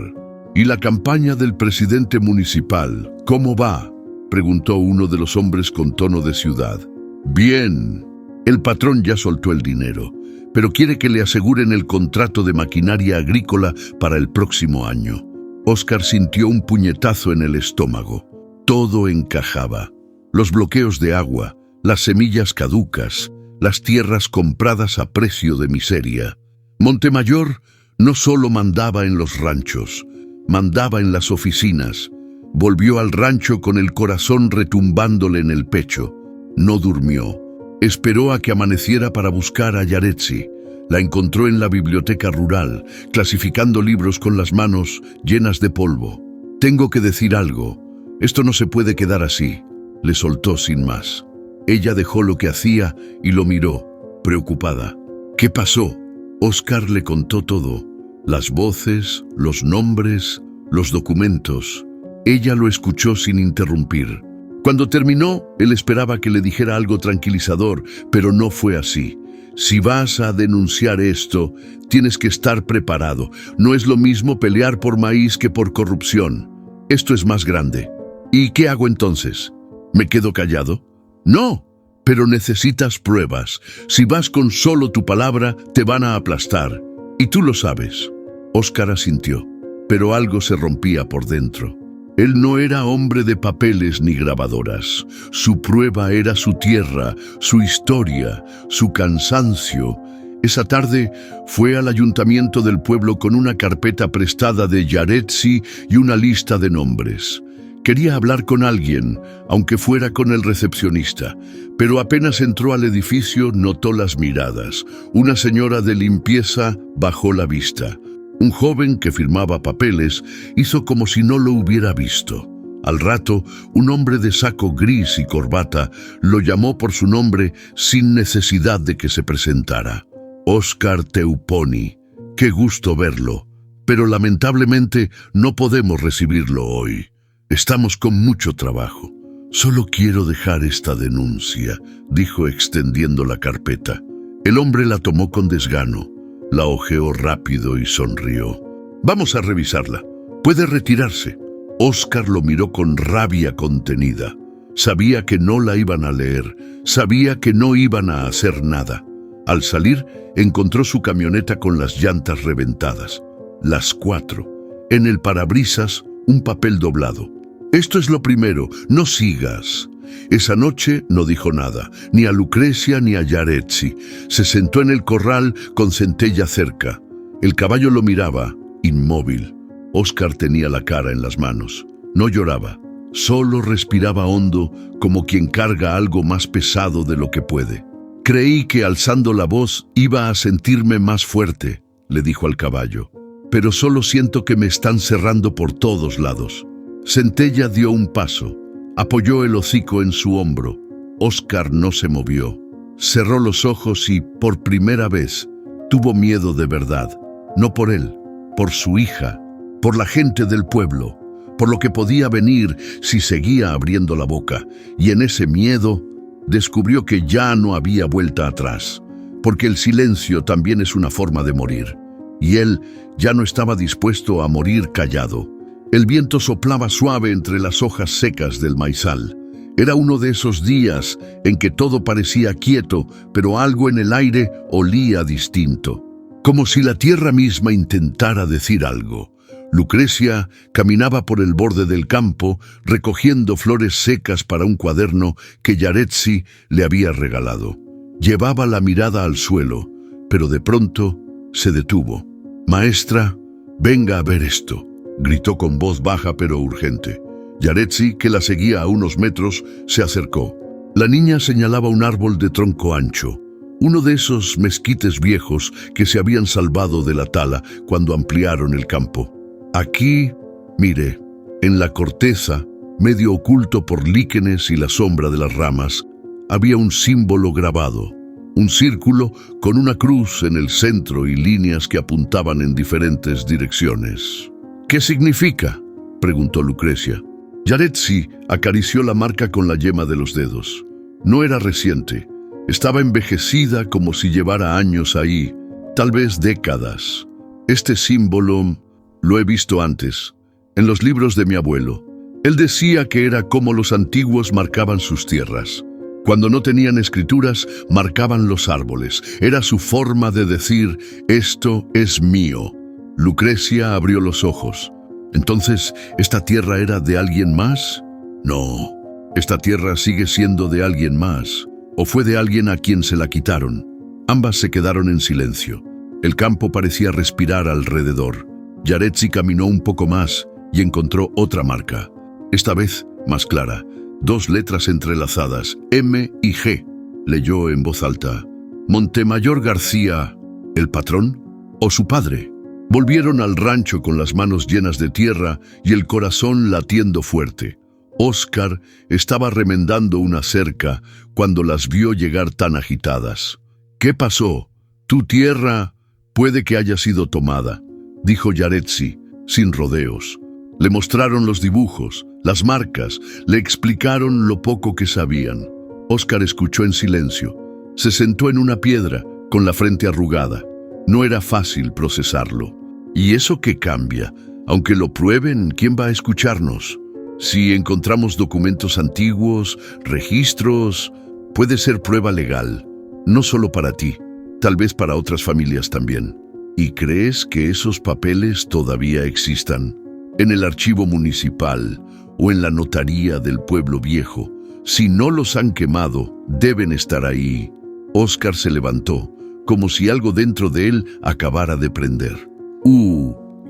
«¿Y la campaña del presidente municipal, cómo va?», preguntó uno de los hombres con tono de ciudad. «Bien. El patrón ya soltó el dinero, pero quiere que le aseguren el contrato de maquinaria agrícola para el próximo año». Óscar sintió un puñetazo en el estómago. Todo encajaba. Los bloqueos de agua, las semillas caducas, las tierras compradas a precio de miseria. Montemayor no solo mandaba en los ranchos, mandaba en las oficinas. Volvió al rancho con el corazón retumbándole en el pecho. No durmió. Esperó a que amaneciera para buscar a Yaretsi. La encontró en la biblioteca rural, clasificando libros con las manos llenas de polvo. «Tengo que decir algo. Esto no se puede quedar así», le soltó sin más. Ella dejó lo que hacía y lo miró, preocupada. «¿Qué pasó?». Óscar le contó todo. Las voces, los nombres, los documentos. Ella lo escuchó sin interrumpir. Cuando terminó, él esperaba que le dijera algo tranquilizador, pero no fue así. «Si vas a denunciar esto, tienes que estar preparado. No es lo mismo pelear por maíz que por corrupción. Esto es más grande». «¿Y qué hago entonces? ¿Me quedo callado?». «No, pero necesitas pruebas. Si vas con solo tu palabra, te van a aplastar. Y tú lo sabes». Óscar asintió, pero algo se rompía por dentro. Él no era hombre de papeles ni grabadoras. Su prueba era su tierra, su historia, su cansancio. Esa tarde fue al ayuntamiento del pueblo con una carpeta prestada de Yaretsi y una lista de nombres. Quería hablar con alguien, aunque fuera con el recepcionista, pero apenas entró al edificio notó las miradas. Una señora de limpieza bajó la vista. Un joven que firmaba papeles hizo como si no lo hubiera visto. Al rato, un hombre de saco gris y corbata lo llamó por su nombre sin necesidad de que se presentara. «Óscar Teuponi, qué gusto verlo, pero lamentablemente no podemos recibirlo hoy. Estamos con mucho trabajo». «Solo quiero dejar esta denuncia», dijo extendiendo la carpeta. El hombre la tomó con desgano. La hojeó rápido y sonrió. «Vamos a revisarla. Puede retirarse». Óscar lo miró con rabia contenida. Sabía que no la iban a leer. Sabía que no iban a hacer nada. Al salir, encontró su camioneta con las llantas reventadas. Las 4. En el parabrisas, un papel doblado. «Esto es lo primero. No sigas». Esa noche no dijo nada, ni a Lucrecia ni a Yaretsi. Se sentó en el corral con Centella cerca. El caballo lo miraba, inmóvil. Óscar tenía la cara en las manos. No lloraba, solo respiraba hondo como quien carga algo más pesado de lo que puede. «Creí que alzando la voz iba a sentirme más fuerte», le dijo al caballo. «Pero solo siento que me están cerrando por todos lados». Centella dio un paso. Apoyó el hocico en su hombro. Óscar no se movió. Cerró los ojos y, por primera vez, tuvo miedo de verdad. No por él, por su hija, por la gente del pueblo, por lo que podía venir si seguía abriendo la boca. Y en ese miedo, descubrió que ya no había vuelta atrás, porque el silencio también es una forma de morir. Y él ya no estaba dispuesto a morir callado. El viento soplaba suave entre las hojas secas del maizal. Era uno de esos días en que todo parecía quieto, pero algo en el aire olía distinto. Como si la tierra misma intentara decir algo. Lucrecia caminaba por el borde del campo, recogiendo flores secas para un cuaderno que Yaretsi le había regalado. Llevaba la mirada al suelo, pero de pronto se detuvo. «Maestra, venga a ver esto», gritó con voz baja pero urgente. Yaretsi, que la seguía a unos metros, se acercó. La niña señalaba un árbol de tronco ancho. uno de esos mezquites viejos que se habían salvado de la tala cuando ampliaron el campo. Aquí, mire, en la corteza, medio oculto por líquenes y la sombra de las ramas, había un símbolo grabado, un círculo con una cruz en el centro y líneas que apuntaban en diferentes direcciones. ¿Qué significa?, preguntó Lucrecia. Yaretsi acarició la marca con la yema de los dedos. No era reciente. Estaba envejecida como si llevara años ahí, tal vez décadas. Este símbolo lo he visto antes, en los libros de mi abuelo. Él decía que era como los antiguos marcaban sus tierras. Cuando no tenían escrituras, marcaban los árboles. Era su forma de decir, esto es mío. Lucrecia abrió los ojos. ¿Entonces, esta tierra era de alguien más? No, esta tierra sigue siendo de alguien más. ¿O fue de alguien a quien se la quitaron? Ambas se quedaron en silencio. El campo parecía respirar alrededor. Yaretsi caminó un poco más y encontró otra marca. Esta vez más clara. 2 letras entrelazadas, M y G. Leyó en voz alta. ¿Montemayor García, el patrón? ¿O su padre? Volvieron al rancho con las manos llenas de tierra y el corazón latiendo fuerte. Óscar estaba remendando una cerca cuando las vio llegar tan agitadas. ¿Qué pasó? Tu tierra puede que haya sido tomada, dijo Yaretsi, sin rodeos. Le mostraron los dibujos, las marcas, le explicaron lo poco que sabían. Óscar escuchó en silencio. Se sentó en una piedra, con la frente arrugada. No era fácil procesarlo. ¿Y eso qué cambia? Aunque lo prueben, ¿quién va a escucharnos? Si encontramos documentos antiguos, registros, puede ser prueba legal, no solo para ti, tal vez para otras familias también. ¿Y crees que esos papeles todavía existan? En el archivo municipal o en la notaría del pueblo viejo. Si no los han quemado, deben estar ahí. Óscar se levantó, como si algo dentro de él acabara de prender.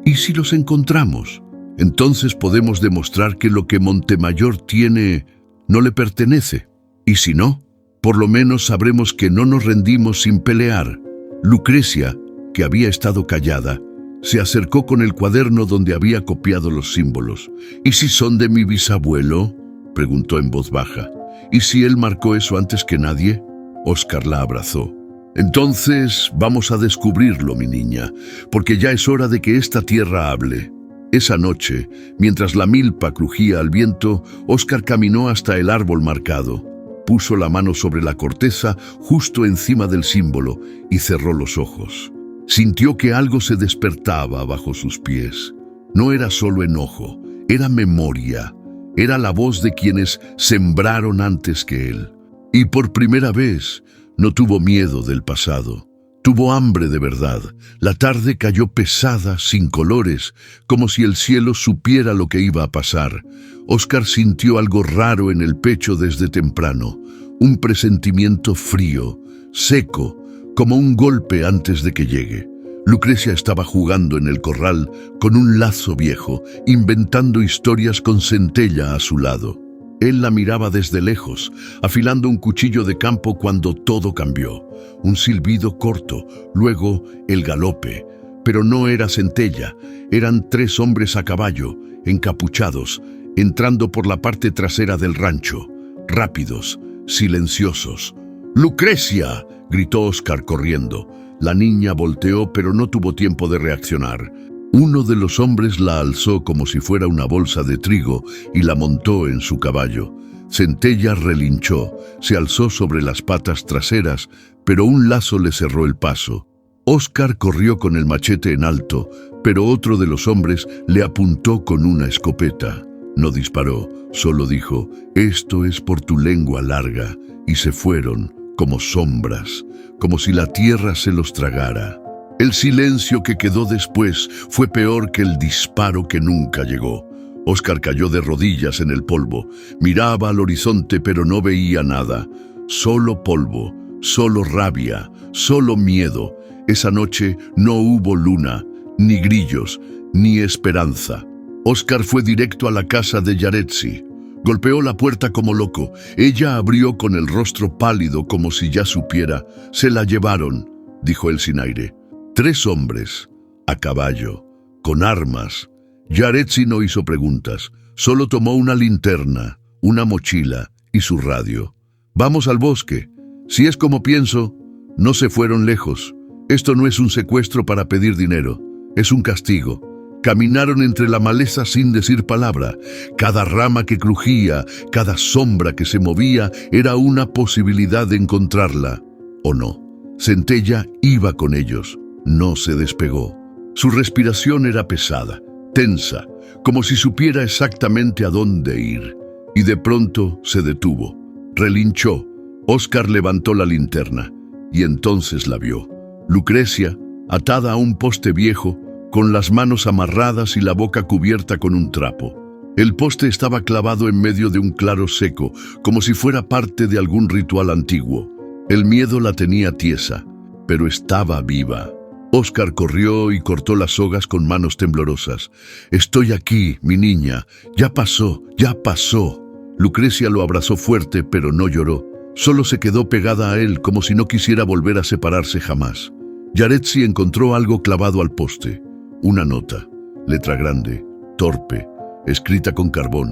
¿Y si los encontramos? Entonces podemos demostrar que lo que Montemayor tiene no le pertenece. Y si no, por lo menos sabremos que no nos rendimos sin pelear. Lucrecia, que había estado callada, se acercó con el cuaderno donde había copiado los símbolos. ¿Y si son de mi bisabuelo?, preguntó en voz baja. ¿Y si él marcó eso antes que nadie? Óscar la abrazó. Entonces vamos a descubrirlo, mi niña, porque ya es hora de que esta tierra hable. Esa noche, mientras la milpa crujía al viento, Óscar caminó hasta el árbol marcado. Puso la mano sobre la corteza justo encima del símbolo y cerró los ojos. Sintió que algo se despertaba bajo sus pies. No era solo enojo, era memoria. Era la voz de quienes sembraron antes que él. Y por primera vez no tuvo miedo del pasado. Tuvo hambre de verdad. La tarde cayó pesada, sin colores, como si el cielo supiera lo que iba a pasar. Óscar sintió algo raro en el pecho desde temprano, un presentimiento frío, seco, como un golpe antes de que llegue. Lucrecia estaba jugando en el corral con un lazo viejo, inventando historias con Centella a su lado. Él la miraba desde lejos, afilando un cuchillo de campo cuando todo cambió. Un silbido corto, luego el galope. Pero no era Centella, eran 3 hombres a caballo, encapuchados, entrando por la parte trasera del rancho. Rápidos, silenciosos. ¡Lucrecia!, gritó Óscar corriendo. La niña volteó, pero no tuvo tiempo de reaccionar. Uno de los hombres la alzó como si fuera una bolsa de trigo y la montó en su caballo. Centella relinchó, se alzó sobre las patas traseras, pero un lazo le cerró el paso. Óscar corrió con el machete en alto, pero otro de los hombres le apuntó con una escopeta. No disparó, solo dijo, «Esto es por tu lengua larga», y se fueron, como sombras, como si la tierra se los tragara. El silencio que quedó después fue peor que el disparo que nunca llegó. Óscar cayó de rodillas en el polvo. Miraba al horizonte, pero no veía nada. Solo polvo, solo rabia, solo miedo. Esa noche no hubo luna, ni grillos, ni esperanza. Óscar fue directo a la casa de Yaretsi. Golpeó la puerta como loco. Ella abrió con el rostro pálido como si ya supiera. «Se la llevaron», dijo él sin aire. 3 hombres, a caballo, con armas. Yaretsi no hizo preguntas. Solo tomó una linterna, una mochila y su radio. «Vamos al bosque. Si es como pienso, no se fueron lejos. Esto no es un secuestro para pedir dinero. Es un castigo». Caminaron entre la maleza sin decir palabra. Cada rama que crujía, cada sombra que se movía, era una posibilidad de encontrarla. ¿O no? Centella iba con ellos. No se despegó. Su respiración era pesada, tensa, como si supiera exactamente a dónde ir. Y de pronto se detuvo. Relinchó. Óscar levantó la linterna. Y entonces la vio. Lucrecia, atada a un poste viejo, con las manos amarradas y la boca cubierta con un trapo. El poste estaba clavado en medio de un claro seco, como si fuera parte de algún ritual antiguo. El miedo la tenía tiesa, pero estaba viva. Óscar corrió y cortó las sogas con manos temblorosas. «Estoy aquí, mi niña. Ya pasó, ya pasó». Lucrecia lo abrazó fuerte, pero no lloró. Solo se quedó pegada a él, como si no quisiera volver a separarse jamás. Yaretsi encontró algo clavado al poste. Una nota, letra grande, torpe, escrita con carbón.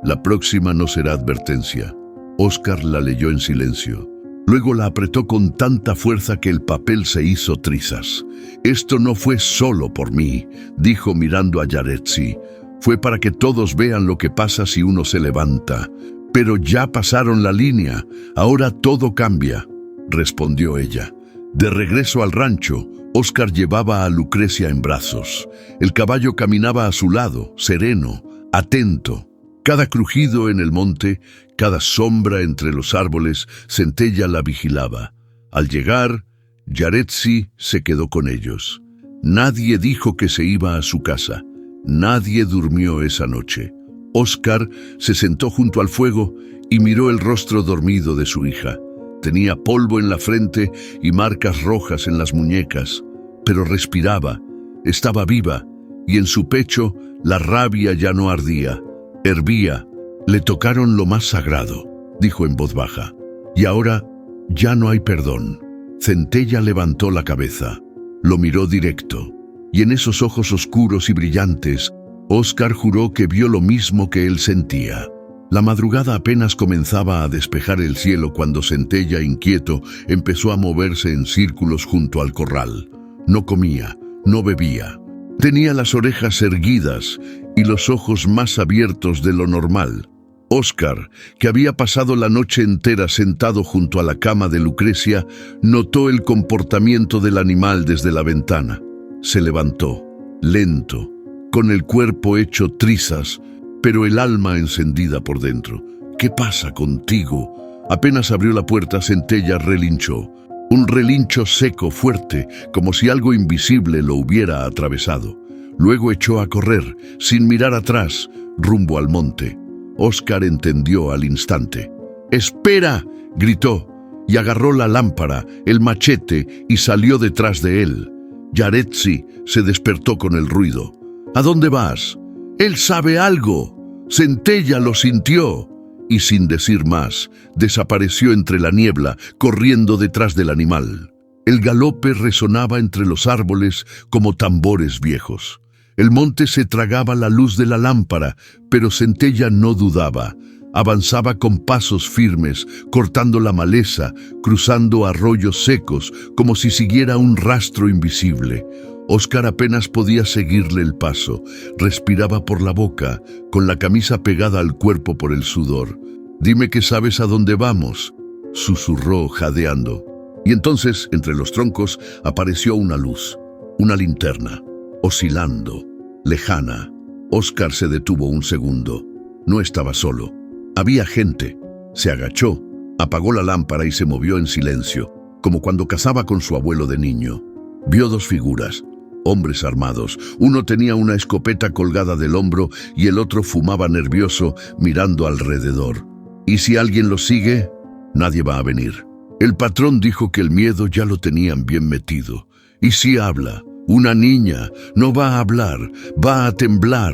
«La próxima no será advertencia». Óscar la leyó en silencio. Luego la apretó con tanta fuerza que el papel se hizo trizas. «Esto no fue solo por mí», dijo mirando a Yaretsi. «Fue para que todos vean lo que pasa si uno se levanta. Pero ya pasaron la línea. Ahora todo cambia», respondió ella. De regreso al rancho, Óscar llevaba a Lucrecia en brazos. El caballo caminaba a su lado, sereno, atento. Cada crujido en el monte, cada sombra entre los árboles, Centella la vigilaba. Al llegar, Yaretsi se quedó con ellos. Nadie dijo que se iba a su casa. Nadie durmió esa noche. Óscar se sentó junto al fuego y miró el rostro dormido de su hija. Tenía polvo en la frente y marcas rojas en las muñecas, pero respiraba, estaba viva, y en su pecho la rabia ya no ardía, hervía. «Le tocaron lo más sagrado», dijo en voz baja, «y ahora ya no hay perdón». Centella levantó la cabeza, lo miró directo, y en esos ojos oscuros y brillantes, Óscar juró que vio lo mismo que él sentía. La madrugada apenas comenzaba a despejar el cielo cuando Centella, inquieto, empezó a moverse en círculos junto al corral. No comía, no bebía. Tenía las orejas erguidas y los ojos más abiertos de lo normal. Óscar, que había pasado la noche entera sentado junto a la cama de Lucrecia, notó el comportamiento del animal desde la ventana. Se levantó, lento, con el cuerpo hecho trizas, pero el alma encendida por dentro. «¿Qué pasa contigo?». Apenas abrió la puerta, Centella relinchó. Un relincho seco, fuerte, como si algo invisible lo hubiera atravesado. Luego echó a correr, sin mirar atrás, rumbo al monte. Óscar entendió al instante. «¡Espera!», gritó, y agarró la lámpara, el machete, y salió detrás de él. Yaretsi se despertó con el ruido. «¿A dónde vas?». «Él sabe algo». Centella lo sintió y, sin decir más, desapareció entre la niebla, corriendo detrás del animal. El galope resonaba entre los árboles como tambores viejos. El monte se tragaba la luz de la lámpara, pero Centella no dudaba. Avanzaba con pasos firmes, cortando la maleza, cruzando arroyos secos, como si siguiera un rastro invisible. Óscar apenas podía seguirle el paso. Respiraba por la boca, con la camisa pegada al cuerpo por el sudor. «Dime que sabes a dónde vamos», susurró jadeando. Y entonces, entre los troncos, apareció una luz, una linterna, oscilando, lejana. Óscar se detuvo un segundo. No estaba solo. Había gente. Se agachó, apagó la lámpara y se movió en silencio, como cuando cazaba con su abuelo de niño. Vio 2 figuras. Hombres armados. Uno tenía una escopeta colgada del hombro y el otro fumaba nervioso, mirando alrededor. ¿Y si alguien los sigue? Nadie va a venir. El patrón dijo que el miedo ya lo tenían bien metido. ¿Y si habla? Una niña. No va a hablar, va a temblar.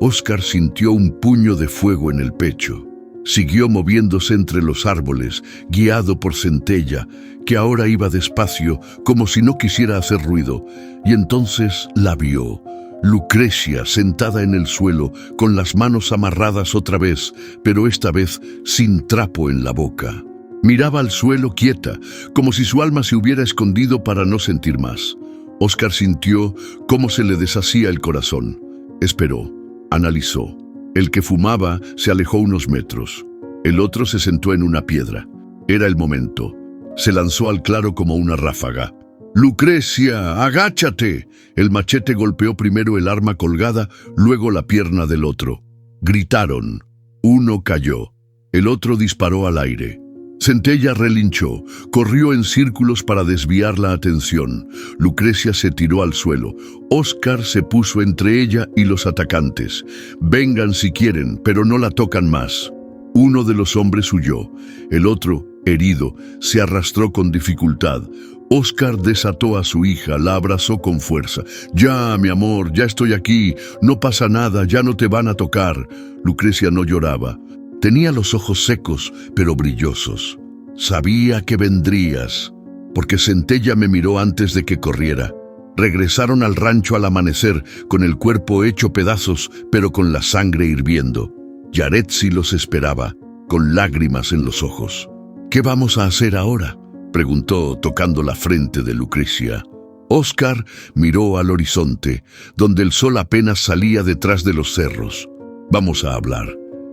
Óscar sintió un puño de fuego en el pecho. Siguió moviéndose entre los árboles, guiado por Centella, que ahora iba despacio, como si no quisiera hacer ruido, y entonces la vio. Lucrecia sentada en el suelo, con las manos amarradas otra vez, pero esta vez sin trapo en la boca. Miraba al suelo quieta, como si su alma se hubiera escondido para no sentir más. Óscar sintió cómo se le deshacía el corazón. Esperó, analizó. El que fumaba se alejó unos metros. El otro se sentó en una piedra. Era el momento. Se lanzó al claro como una ráfaga. ¡Lucrecia, agáchate! El machete golpeó primero el arma colgada, luego la pierna del otro. Gritaron. Uno cayó. El otro disparó al aire. Centella relinchó, corrió en círculos para desviar la atención. Lucrecia se tiró al suelo. Óscar se puso entre ella y los atacantes. Vengan si quieren, pero no la tocan más. Uno de los hombres huyó. El otro, herido, se arrastró con dificultad. Óscar desató a su hija, la abrazó con fuerza. «Ya, mi amor, ya estoy aquí. No pasa nada, ya no te van a tocar». Lucrecia no lloraba. Tenía los ojos secos, pero brillosos. Sabía que vendrías, porque Centella me miró antes de que corriera. Regresaron al rancho al amanecer, con el cuerpo hecho pedazos, pero con la sangre hirviendo. Yaretsi los esperaba, con lágrimas en los ojos. «¿Qué vamos a hacer ahora?», preguntó, tocando la frente de Lucrecia. Óscar miró al horizonte, donde el sol apenas salía detrás de los cerros. «Vamos a hablar.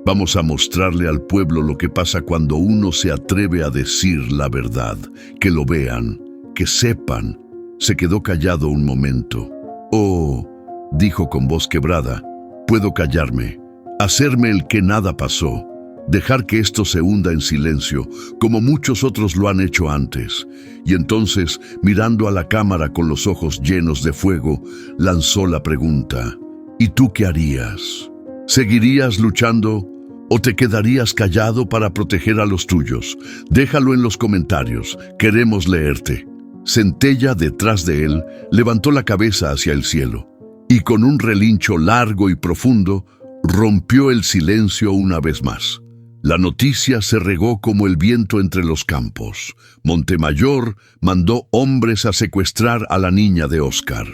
Vamos a mostrarle al pueblo lo que pasa cuando uno se atreve a decir la verdad. Que lo vean, que sepan». Se quedó callado un momento. «Oh», dijo con voz quebrada, «puedo callarme, hacerme el que nada pasó, dejar que esto se hunda en silencio, como muchos otros lo han hecho antes». Y entonces, mirando a la cámara con los ojos llenos de fuego, lanzó la pregunta: «¿Y tú qué harías? ¿Seguirías luchando o te quedarías callado para proteger a los tuyos? Déjalo en los comentarios, queremos leerte». Centella, detrás de él, levantó la cabeza hacia el cielo y con un relincho largo y profundo rompió el silencio una vez más. La noticia se regó como el viento entre los campos. Montemayor mandó hombres a secuestrar a la niña de Óscar.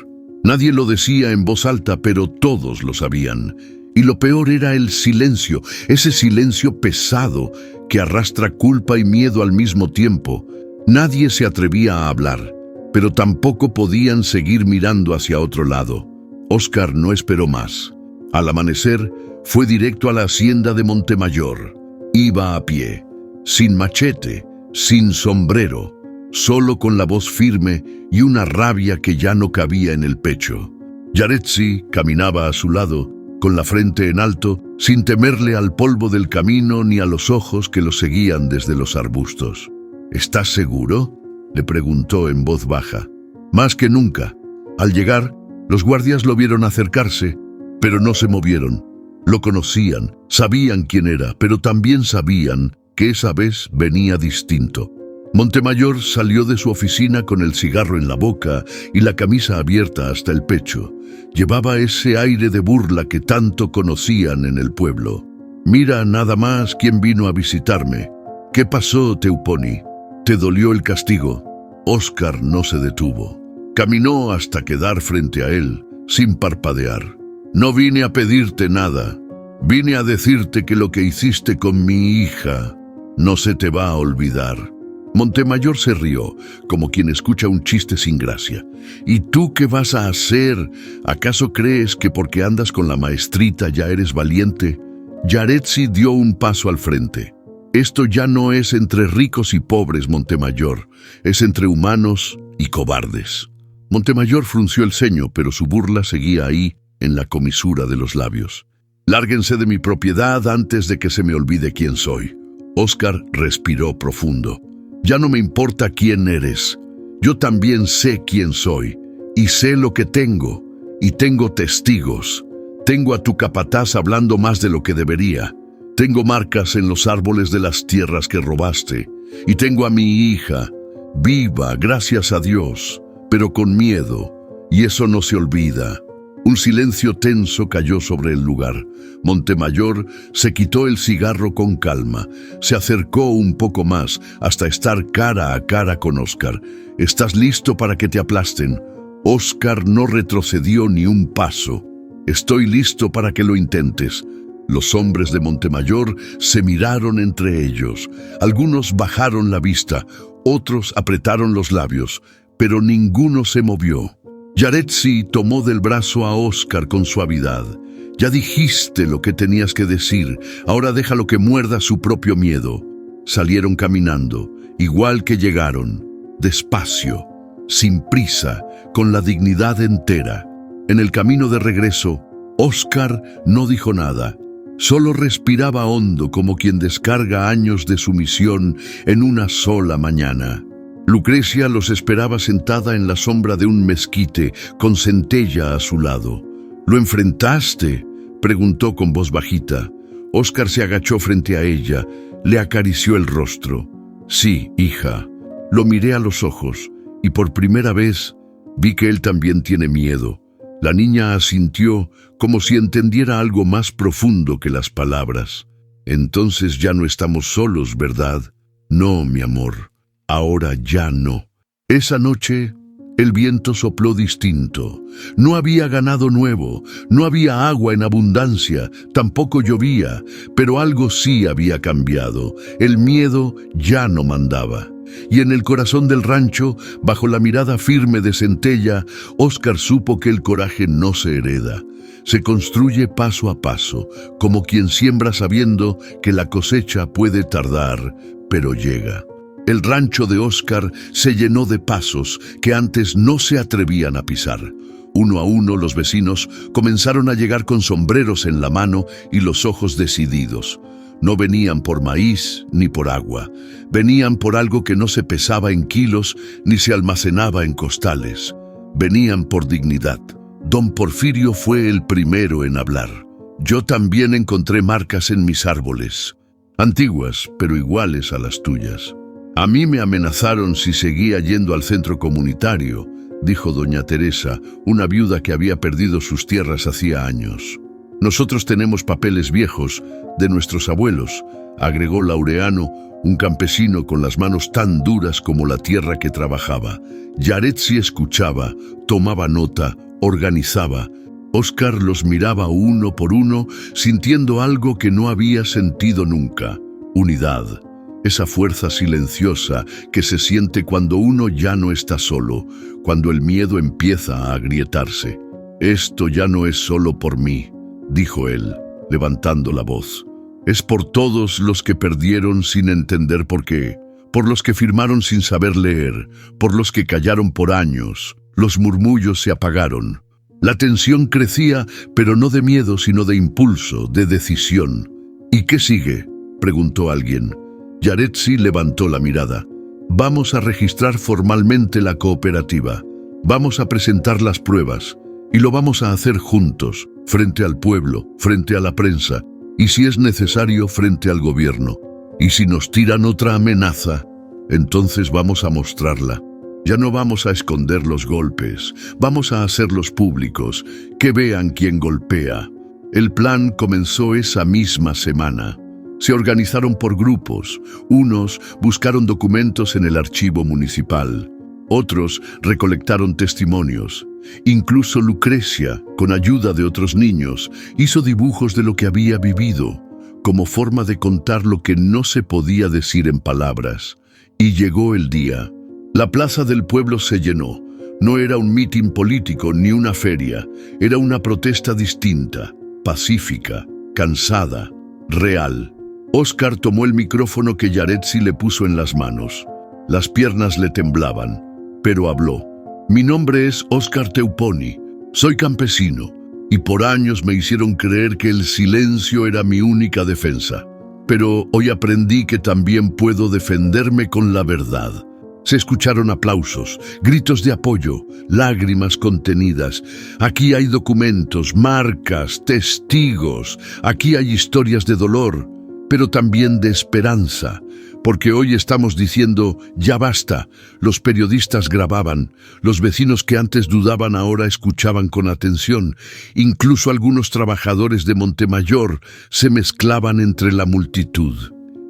Nadie lo decía en voz alta, pero todos lo sabían. Y lo peor era el silencio, ese silencio pesado que arrastra culpa y miedo al mismo tiempo. Nadie se atrevía a hablar, pero tampoco podían seguir mirando hacia otro lado. Óscar no esperó más. Al amanecer, fue directo a la hacienda de Montemayor. Iba a pie, sin machete, sin sombrero, solo con la voz firme y una rabia que ya no cabía en el pecho. Yaretsi caminaba a su lado, con la frente en alto, sin temerle al polvo del camino ni a los ojos que lo seguían desde los arbustos. «¿Estás seguro?», le preguntó en voz baja. «Más que nunca». Al llegar, los guardias lo vieron acercarse, pero no se movieron. Lo conocían, sabían quién era, pero también sabían que esa vez venía distinto. Montemayor salió de su oficina con el cigarro en la boca y la camisa abierta hasta el pecho. Llevaba ese aire de burla que tanto conocían en el pueblo. «Mira nada más quién vino a visitarme. ¿Qué pasó, Teuponi? ¿Te dolió el castigo?». Óscar no se detuvo. Caminó hasta quedar frente a él, sin parpadear. «No vine a pedirte nada. Vine a decirte que lo que hiciste con mi hija no se te va a olvidar». Montemayor se rió, como quien escucha un chiste sin gracia. «¿Y tú qué vas a hacer? ¿Acaso crees que porque andas con la maestrita ya eres valiente?». Yaretsi dio un paso al frente. «Esto ya no es entre ricos y pobres, Montemayor. Es entre humanos y cobardes». Montemayor frunció el ceño, pero su burla seguía ahí, en la comisura de los labios. «Lárguense de mi propiedad antes de que se me olvide quién soy». Óscar respiró profundo. «Ya no me importa quién eres. Yo también sé quién soy, y sé lo que tengo, y tengo testigos. Tengo a tu capataz hablando más de lo que debería. Tengo marcas en los árboles de las tierras que robaste, y tengo a mi hija, viva, gracias a Dios, pero con miedo, y eso no se olvida. Un silencio tenso cayó sobre el lugar. Montemayor se quitó el cigarro con calma. Se acercó un poco más hasta estar cara a cara con Óscar. «¿Estás listo para que te aplasten?» Óscar no retrocedió ni un paso. «Estoy listo para que lo intentes». Los hombres de Montemayor se miraron entre ellos. Algunos bajaron la vista, otros apretaron los labios, pero ninguno se movió. Yaretsi tomó del brazo a Óscar con suavidad. «Ya dijiste lo que tenías que decir, ahora déjalo que muerda su propio miedo». Salieron caminando, igual que llegaron, despacio, sin prisa, con la dignidad entera. En el camino de regreso, Óscar no dijo nada. Solo respiraba hondo como quien descarga años de sumisión en una sola mañana. Lucrecia los esperaba sentada en la sombra de un mezquite, con Centella a su lado. «¿Lo enfrentaste?», preguntó con voz bajita. Óscar se agachó frente a ella, le acarició el rostro. «Sí, hija». Lo miré a los ojos, y por primera vez vi que él también tiene miedo. La niña asintió como si entendiera algo más profundo que las palabras. «Entonces ya no estamos solos, ¿verdad?» «No, mi amor. Ahora ya no». Esa noche, el viento sopló distinto. No había ganado nuevo, no había agua en abundancia, tampoco llovía, pero algo sí había cambiado. El miedo ya no mandaba. Y en el corazón del rancho, bajo la mirada firme de Centella, Óscar supo que el coraje no se hereda. Se construye paso a paso, como quien siembra sabiendo que la cosecha puede tardar, pero llega. El rancho de Óscar se llenó de pasos que antes no se atrevían a pisar. Uno a uno los vecinos comenzaron a llegar con sombreros en la mano y los ojos decididos. No venían por maíz ni por agua. Venían por algo que no se pesaba en kilos ni se almacenaba en costales. Venían por dignidad. Don Porfirio fue el primero en hablar. «Yo también encontré marcas en mis árboles, antiguas pero iguales a las tuyas. A mí me amenazaron si seguía yendo al centro comunitario», dijo doña Teresa, una viuda que había perdido sus tierras hacía años. «Nosotros tenemos papeles viejos de nuestros abuelos», agregó Laureano, un campesino con las manos tan duras como la tierra que trabajaba. Yaretsi escuchaba, tomaba nota, organizaba. Óscar los miraba uno por uno, sintiendo algo que no había sentido nunca: unidad. Esa fuerza silenciosa que se siente cuando uno ya no está solo, cuando el miedo empieza a agrietarse. «Esto ya no es solo por mí», dijo él, levantando la voz. «Es por todos los que perdieron sin entender por qué, por los que firmaron sin saber leer, por los que callaron por años». Los murmullos se apagaron. La tensión crecía, pero no de miedo, sino de impulso, de decisión. «¿Y qué sigue?», preguntó alguien. Yaretsi levantó la mirada. «Vamos a registrar formalmente la cooperativa. Vamos a presentar las pruebas. Y lo vamos a hacer juntos, frente al pueblo, frente a la prensa, y si es necesario, frente al gobierno. Y si nos tiran otra amenaza, entonces vamos a mostrarla. Ya no vamos a esconder los golpes, vamos a hacerlos públicos, que vean quién golpea». El plan comenzó esa misma semana. Se organizaron por grupos. Unos buscaron documentos en el archivo municipal. Otros recolectaron testimonios. Incluso Lucrecia, con ayuda de otros niños, hizo dibujos de lo que había vivido, como forma de contar lo que no se podía decir en palabras. Y llegó el día. La plaza del pueblo se llenó. No era un mitin político ni una feria. Era una protesta distinta, pacífica, cansada, real. Óscar tomó el micrófono que Yaretsi le puso en las manos. Las piernas le temblaban, pero habló. «Mi nombre es Óscar Teuponi. Soy campesino, y por años me hicieron creer que el silencio era mi única defensa. Pero hoy aprendí que también puedo defenderme con la verdad». Se escucharon aplausos, gritos de apoyo, lágrimas contenidas. «Aquí hay documentos, marcas, testigos. Aquí hay historias de dolor, pero también de esperanza. porque hoy estamos diciendo, ya basta. Los periodistas grababan, los vecinos que antes dudaban ahora escuchaban con atención, incluso algunos trabajadores de Montemayor se mezclaban entre la multitud.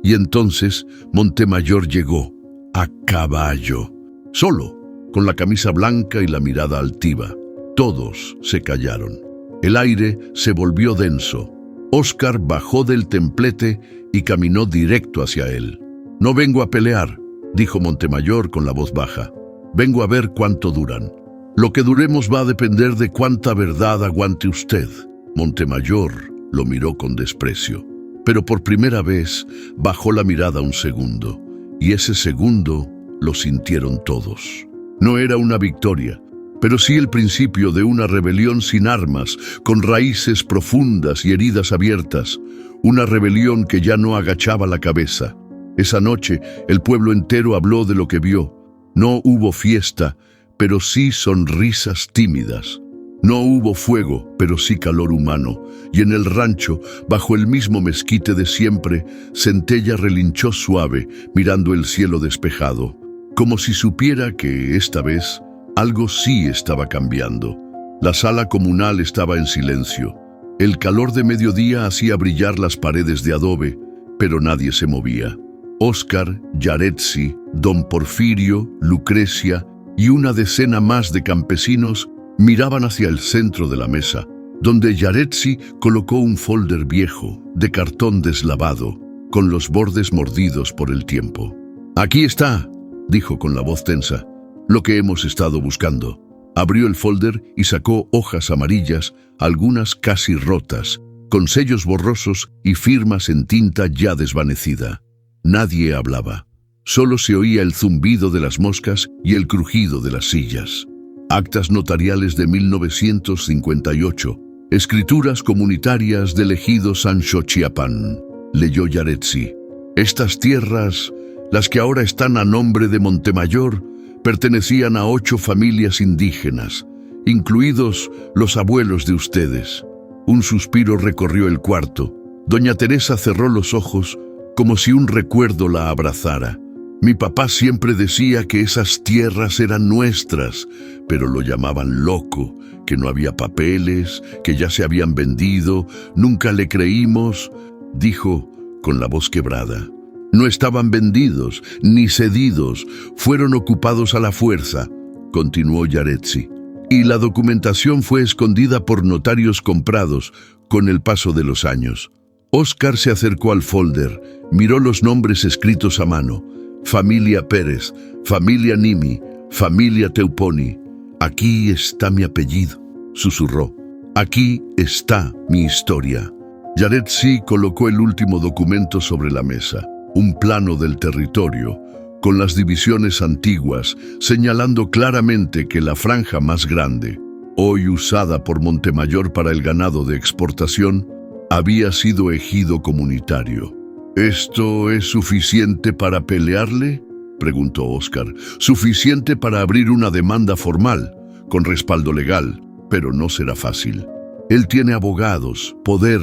Y entonces Montemayor llegó, a caballo, solo, con la camisa blanca y la mirada altiva. Todos se callaron. El aire se volvió denso. Óscar bajó del templete y caminó directo hacia él. «No vengo a pelear», dijo Montemayor con la voz baja. «Vengo a ver cuánto duran. Lo que duremos va a depender de cuánta verdad aguante usted». Montemayor lo miró con desprecio, pero por primera vez bajó la mirada un segundo, y ese segundo lo sintieron todos. No era una victoria, pero sí el principio de una rebelión sin armas, con raíces profundas y heridas abiertas, una rebelión que ya no agachaba la cabeza. Esa noche el pueblo entero habló de lo que vio. No hubo fiesta, pero sí sonrisas tímidas. No hubo fuego, pero sí calor humano, y en el rancho, bajo el mismo mezquite de siempre, Centella relinchó suave, mirando el cielo despejado, como si supiera que, esta vez, algo sí estaba cambiando. La sala comunal estaba en silencio. El calor de mediodía hacía brillar las paredes de adobe, pero nadie se movía. Óscar, Yaretsi, don Porfirio, Lucrecia y una decena más de campesinos miraban hacia el centro de la mesa, donde Yaretsi colocó un folder viejo, de cartón deslavado, con los bordes mordidos por el tiempo. «Aquí está», dijo con la voz tensa, «lo que hemos estado buscando». Abrió el folder y sacó hojas amarillas, algunas casi rotas, con sellos borrosos y firmas en tinta ya desvanecida. Nadie hablaba. Solo se oía el zumbido de las moscas y el crujido de las sillas. Actas notariales de 1958. Escrituras comunitarias del ejido San Xochiapán. Leyó Yaretsi. Estas tierras, las que ahora están a nombre de Montemayor, pertenecían a 8 familias indígenas, incluidos los abuelos de ustedes. Un suspiro recorrió el cuarto. Doña Teresa cerró los ojos como si un recuerdo la abrazara. Mi papá siempre decía que esas tierras eran nuestras, pero lo llamaban loco, que no había papeles, que ya se habían vendido. Nunca le creímos, dijo con la voz quebrada. No estaban vendidos, ni cedidos, fueron ocupados a la fuerza, continuó Yaretsi. Y la documentación fue escondida por notarios comprados con el paso de los años. Óscar se acercó al folder, miró los nombres escritos a mano. Familia Pérez, familia Nimi, familia Teuponi. Aquí está mi apellido, susurró. Aquí está mi historia. Yaretsi colocó el último documento sobre la mesa, un plano del territorio, con las divisiones antiguas, señalando claramente que la franja más grande, hoy usada por Montemayor para el ganado de exportación, había sido ejido comunitario. ¿Esto es suficiente para pelearle?, preguntó Óscar. Suficiente para abrir una demanda formal, con respaldo legal, pero no será fácil. Él tiene abogados, poder,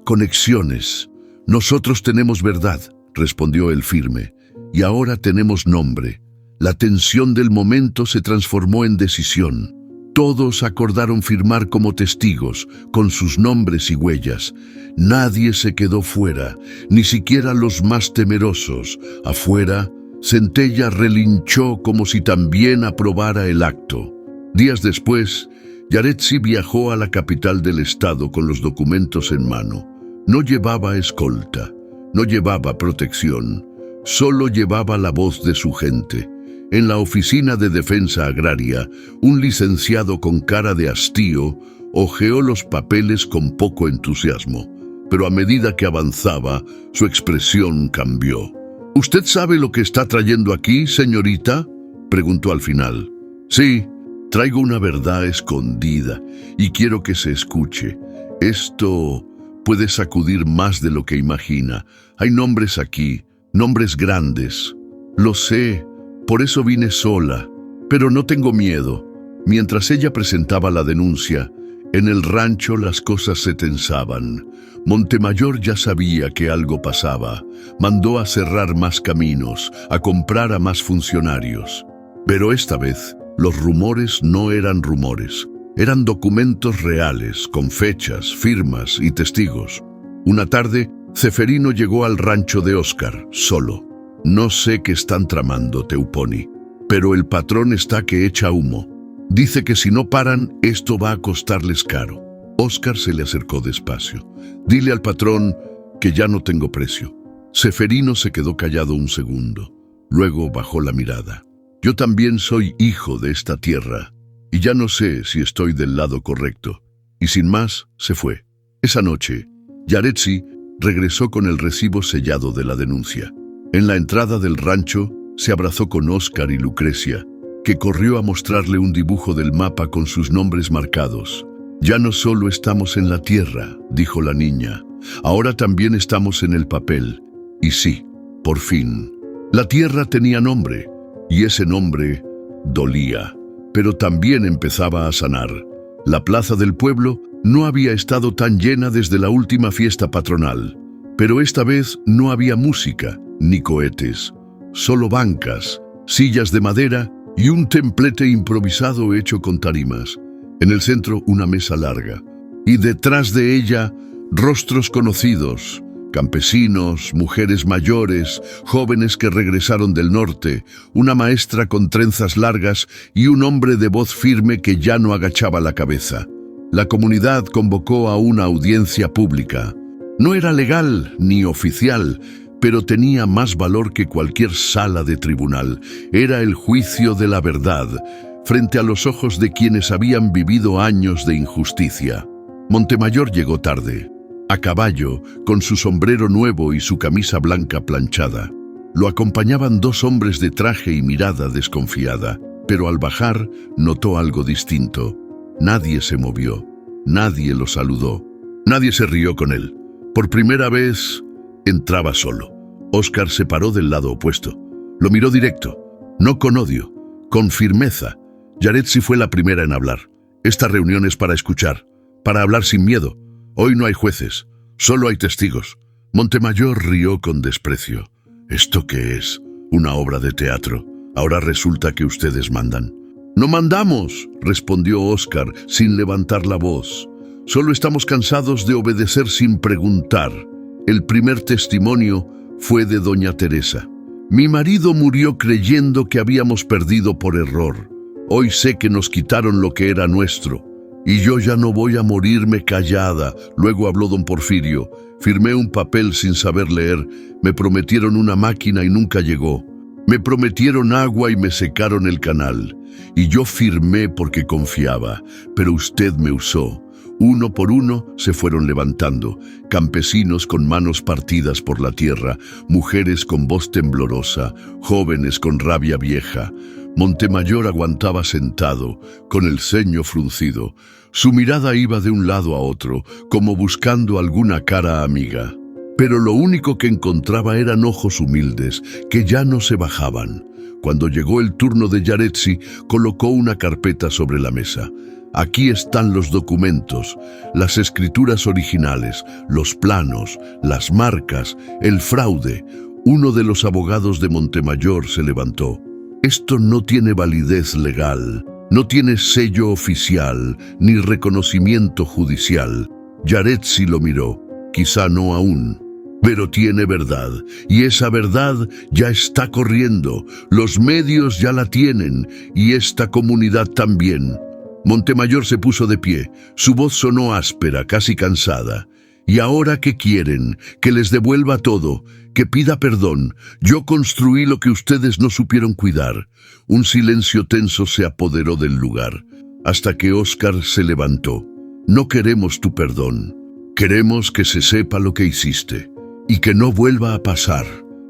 conexiones. Nosotros tenemos verdad, respondió él firme, y ahora tenemos nombre. La tensión del momento se transformó en decisión. Todos acordaron firmar como testigos, con sus nombres y huellas. Nadie se quedó fuera, ni siquiera los más temerosos. Afuera, Centella relinchó como si también aprobara el acto. Días después, Yaretsi viajó a la capital del estado con los documentos en mano. No llevaba escolta, no llevaba protección, solo llevaba la voz de su gente. En la oficina de defensa agraria, un licenciado con cara de hastío hojeó los papeles con poco entusiasmo, pero a medida que avanzaba, su expresión cambió. «¿Usted sabe lo que está trayendo aquí, señorita?», preguntó al final. «Sí, traigo una verdad escondida y quiero que se escuche. Esto puede sacudir más de lo que imagina. Hay nombres aquí, nombres grandes. Lo sé. Por eso vine sola, pero no tengo miedo». Mientras ella presentaba la denuncia, En el rancho las cosas se tensaban. Montemayor ya sabía que algo pasaba. Mandó a cerrar más caminos, a comprar a más funcionarios. Pero esta vez, los rumores no eran rumores. Eran documentos reales, con fechas, firmas y testigos. Una tarde, Ceferino llegó al rancho de Óscar, solo. No sé qué están tramando, Teuponi, pero el patrón está que echa humo. Dice que si no paran, esto va a costarles caro. Óscar se le acercó despacio. Dile al patrón que ya no tengo precio. Ceferino se quedó callado un segundo. Luego bajó la mirada. Yo también soy hijo de esta tierra, y ya no sé si estoy del lado correcto. Y sin más, se fue. Esa noche, Yaretsi regresó con el recibo sellado de la denuncia. En la entrada del rancho, se abrazó con Óscar y Lucrecia, que corrió a mostrarle un dibujo del mapa con sus nombres marcados. Ya no solo estamos en la tierra, dijo la niña, ahora también estamos en el papel. Y sí, por fin. La tierra tenía nombre, y ese nombre dolía, pero también empezaba a sanar. La plaza del pueblo no había estado tan llena desde la última fiesta patronal, pero esta vez no había música ni cohetes, solo bancas, sillas de madera y un templete improvisado hecho con tarimas. En el centro una mesa larga, y detrás de ella rostros conocidos, campesinos, mujeres mayores, jóvenes que regresaron del norte, una maestra con trenzas largas y un hombre de voz firme que ya no agachaba la cabeza. La comunidad convocó a una audiencia pública. No era legal ni oficial, pero tenía más valor que cualquier sala de tribunal. Era el juicio de la verdad, frente a los ojos de quienes habían vivido años de injusticia. Montemayor llegó tarde, a caballo, con su sombrero nuevo y su camisa blanca planchada. Lo acompañaban dos hombres de traje y mirada desconfiada, pero al bajar notó algo distinto. Nadie se movió, nadie lo saludó, nadie se rió con él. Por primera vez, entraba solo. Óscar se paró del lado opuesto. Lo miró directo, no con odio, con firmeza. Yaretsi fue la primera en hablar. Esta reunión es para escuchar, para hablar sin miedo. Hoy no hay jueces, solo hay testigos. Montemayor rió con desprecio. ¿Esto qué es? ¿Una obra de teatro? Ahora resulta que ustedes mandan. No mandamos, respondió Óscar sin levantar la voz. Solo estamos cansados de obedecer sin preguntar. El primer testimonio fue de doña Teresa. Mi marido murió creyendo que habíamos perdido por error. Hoy sé que nos quitaron lo que era nuestro. Y yo ya no voy a morirme callada. Luego habló don Porfirio. Firmé un papel sin saber leer. Me prometieron una máquina y nunca llegó. Me prometieron agua y me secaron el canal. Y yo firmé porque confiaba, pero usted me usó. Uno por uno se fueron levantando, campesinos con manos partidas por la tierra, mujeres con voz temblorosa, jóvenes con rabia vieja. Montemayor aguantaba sentado, con el ceño fruncido. Su mirada iba de un lado a otro, como buscando alguna cara amiga. Pero lo único que encontraba eran ojos humildes, que ya no se bajaban. Cuando llegó el turno de Yaretsi, colocó una carpeta sobre la mesa. Aquí están los documentos, las escrituras originales, los planos, las marcas, el fraude. Uno de los abogados de Montemayor se levantó. Esto no tiene validez legal, no tiene sello oficial, ni reconocimiento judicial. Yaretsi lo miró, quizá no aún, pero tiene verdad, y esa verdad ya está corriendo. Los medios ya la tienen, y esta comunidad también. Montemayor se puso de pie, su voz sonó áspera, casi cansada. ¿Y ahora qué quieren? ¿Que les devuelva todo? ¿Que pida perdón? Yo construí lo que ustedes no supieron cuidar. Un silencio tenso se apoderó del lugar, hasta que Óscar se levantó. No queremos tu perdón. Queremos que se sepa lo que hiciste, y que no vuelva a pasar.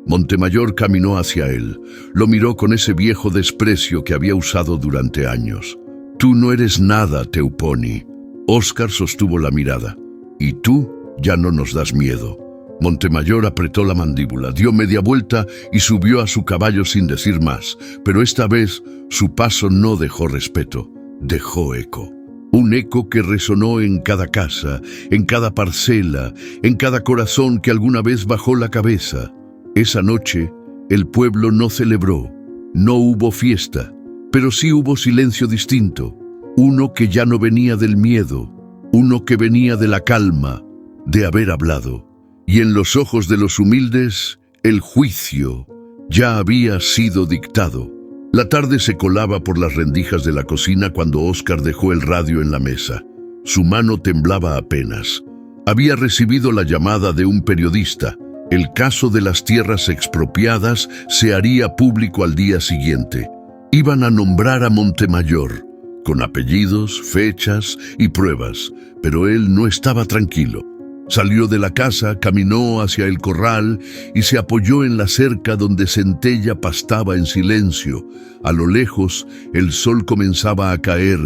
Montemayor caminó hacia él. Lo miró con ese viejo desprecio que había usado durante años. Tú no eres nada, Teuponi. Óscar sostuvo la mirada. Y tú ya no nos das miedo. Montemayor apretó la mandíbula, dio media vuelta y subió a su caballo sin decir más. Pero esta vez su paso no dejó respeto, dejó eco. un eco que resonó en cada casa, en cada parcela, en cada corazón que alguna vez bajó la cabeza. Esa noche, el pueblo no celebró, no hubo fiesta, pero sí hubo silencio distinto, uno que ya no venía del miedo, uno que venía de la calma, de haber hablado. Y en los ojos de los humildes, el juicio ya había sido dictado. La tarde se colaba por las rendijas de la cocina cuando Óscar dejó el radio en la mesa. Su mano temblaba apenas. Había recibido la llamada de un periodista. El caso de las tierras expropiadas se haría público al día siguiente. Iban a nombrar a Montemayor, con apellidos, fechas y pruebas, pero él no estaba tranquilo. Salió de la casa, caminó hacia el corral y se apoyó en la cerca donde Centella pastaba en silencio. A lo lejos, el sol comenzaba a caer,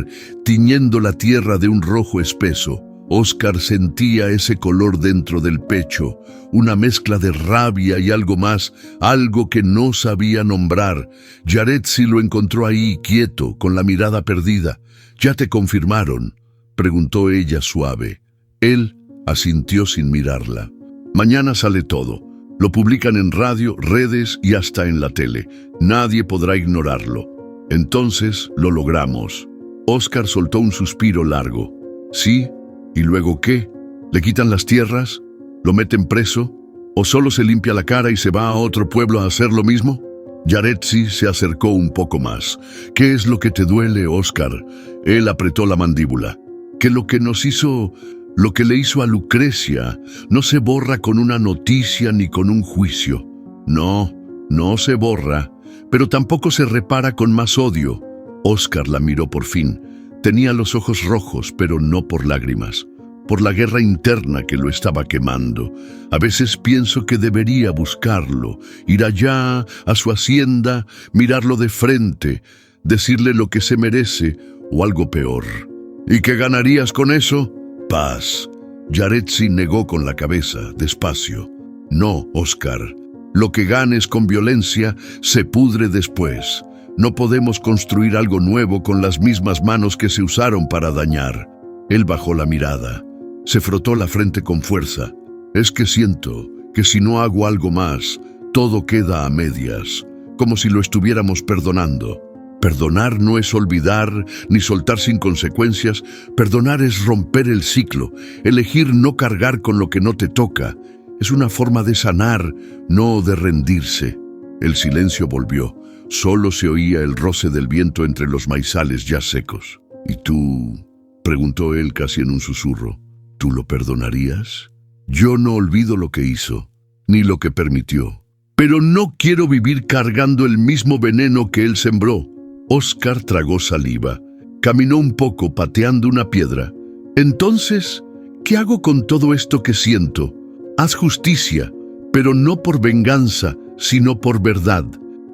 tiñendo la tierra de un rojo espeso. Óscar sentía ese color dentro del pecho, una mezcla de rabia y algo más, algo que no sabía nombrar. Yaretsi lo encontró ahí, quieto, con la mirada perdida. «¿Ya te confirmaron?», preguntó ella suave. Él asintió sin mirarla. «Mañana sale todo. Lo publican en radio, redes y hasta en la tele. Nadie podrá ignorarlo». «Entonces lo logramos». Óscar soltó un suspiro largo. «Sí, ¿y luego qué? ¿Le quitan las tierras? ¿Lo meten preso? ¿O solo se limpia la cara y se va a otro pueblo a hacer lo mismo?» Yaretsi se acercó un poco más. «¿Qué es lo que te duele, Óscar?» Él apretó la mandíbula. «Que lo que nos hizo... Lo que le hizo a Lucrecia no se borra con una noticia ni con un juicio. No, no se borra, pero tampoco se repara con más odio». Óscar la miró por fin. Tenía los ojos rojos, pero no por lágrimas, por la guerra interna que lo estaba quemando. «A veces pienso que debería buscarlo, ir allá, a su hacienda, mirarlo de frente, decirle lo que se merece o algo peor». «¿Y qué ganarías con eso?» «Paz». Yaretsi negó con la cabeza, despacio. «No, Óscar. Lo que ganes con violencia se pudre después. No podemos construir algo nuevo con las mismas manos que se usaron para dañar». Él bajó la mirada. Se frotó la frente con fuerza. «Es que siento que si no hago algo más, todo queda a medias, como si lo estuviéramos perdonando». Perdonar no es olvidar ni soltar sin consecuencias. Perdonar es romper el ciclo, elegir no cargar con lo que no te toca. Es una forma de sanar, no de rendirse. El silencio volvió. Solo se oía el roce del viento entre los maizales ya secos. «¿Y tú?», preguntó él casi en un susurro. «¿Tú lo perdonarías?». «Yo no olvido lo que hizo, ni lo que permitió. Pero no quiero vivir cargando el mismo veneno que él sembró». Óscar tragó saliva. Caminó un poco pateando una piedra. «Entonces, ¿qué hago con todo esto que siento? Haz justicia, pero no por venganza, sino por verdad.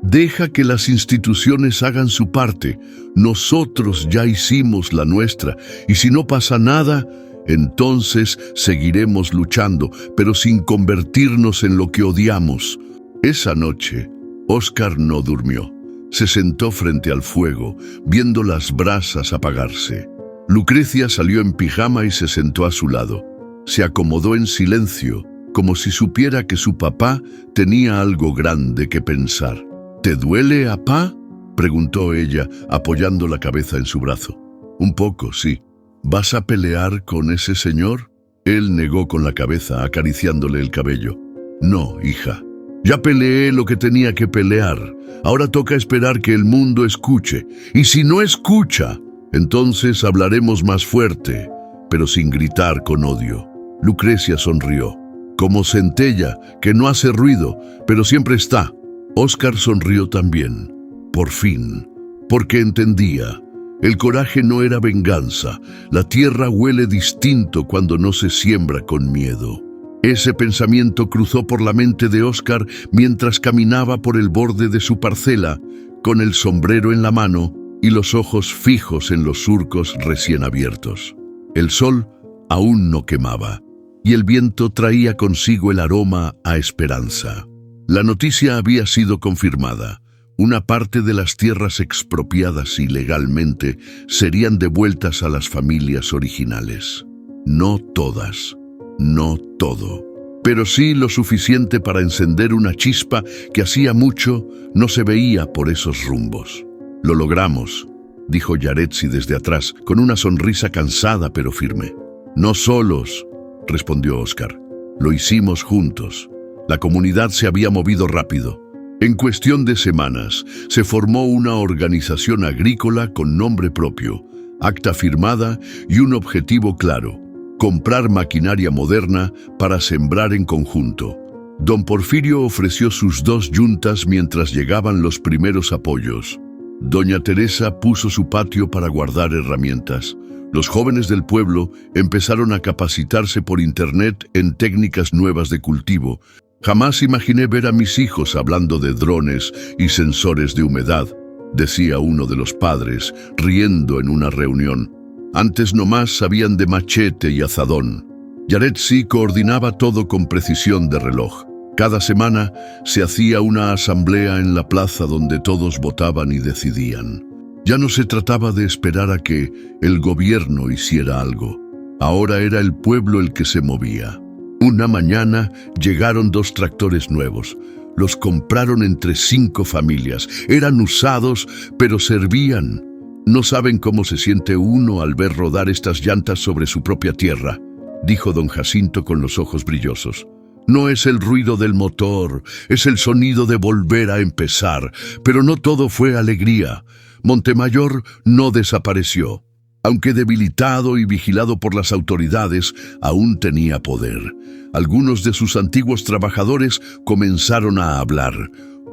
Deja que las instituciones hagan su parte. Nosotros ya hicimos la nuestra, y si no pasa nada, entonces seguiremos luchando, pero sin convertirnos en lo que odiamos». Esa noche, Óscar no durmió. Se sentó frente al fuego, viendo las brasas apagarse. Lucrecia salió en pijama y se sentó a su lado. Se acomodó en silencio, como si supiera que su papá tenía algo grande que pensar. «¿Te duele, apá?», preguntó ella, apoyando la cabeza en su brazo. «Un poco, sí». «¿Vas a pelear con ese señor?». Él negó con la cabeza, acariciándole el cabello. «No, hija. Ya peleé lo que tenía que pelear. Ahora toca esperar que el mundo escuche. Y si no escucha, entonces hablaremos más fuerte, pero sin gritar con odio». Lucrecia sonrió. «Como Centella, que no hace ruido, pero siempre está». Óscar sonrió también. Por fin, porque entendía. El coraje no era venganza. La tierra huele distinto cuando no se siembra con miedo. Ese pensamiento cruzó por la mente de Óscar mientras caminaba por el borde de su parcela, con el sombrero en la mano y los ojos fijos en los surcos recién abiertos. El sol aún no quemaba, y el viento traía consigo el aroma a esperanza. La noticia había sido confirmada. Una parte de las tierras expropiadas ilegalmente serían devueltas a las familias originales. No todas, no todo, pero sí lo suficiente para encender una chispa que hacía mucho no se veía por esos rumbos. «Lo logramos», dijo Yaretsi desde atrás, con una sonrisa cansada pero firme. «No solos», respondió Óscar. «Lo hicimos juntos». La comunidad se había movido rápido. En cuestión de semanas, se formó una organización agrícola con nombre propio, acta firmada y un objetivo claro: comprar maquinaria moderna para sembrar en conjunto. Don Porfirio ofreció sus 2 yuntas mientras llegaban los primeros apoyos. Doña Teresa puso su patio para guardar herramientas. Los jóvenes del pueblo empezaron a capacitarse por internet en técnicas nuevas de cultivo. «Jamás imaginé ver a mis hijos hablando de drones y sensores de humedad», decía uno de los padres, riendo en una reunión. Antes nomás sabían de machete y azadón. Yaretsi coordinaba todo con precisión de reloj. Cada semana se hacía una asamblea en la plaza donde todos votaban y decidían. Ya no se trataba de esperar a que el gobierno hiciera algo. Ahora era el pueblo el que se movía. Una mañana llegaron 2 tractores nuevos. Los compraron entre 5 familias. Eran usados, pero servían. «No saben cómo se siente uno al ver rodar estas llantas sobre su propia tierra», dijo don Jacinto con los ojos brillosos. «No es el ruido del motor, es el sonido de volver a empezar». Pero no todo fue alegría. Montemayor no desapareció. Aunque debilitado y vigilado por las autoridades, aún tenía poder. Algunos de sus antiguos trabajadores comenzaron a hablar.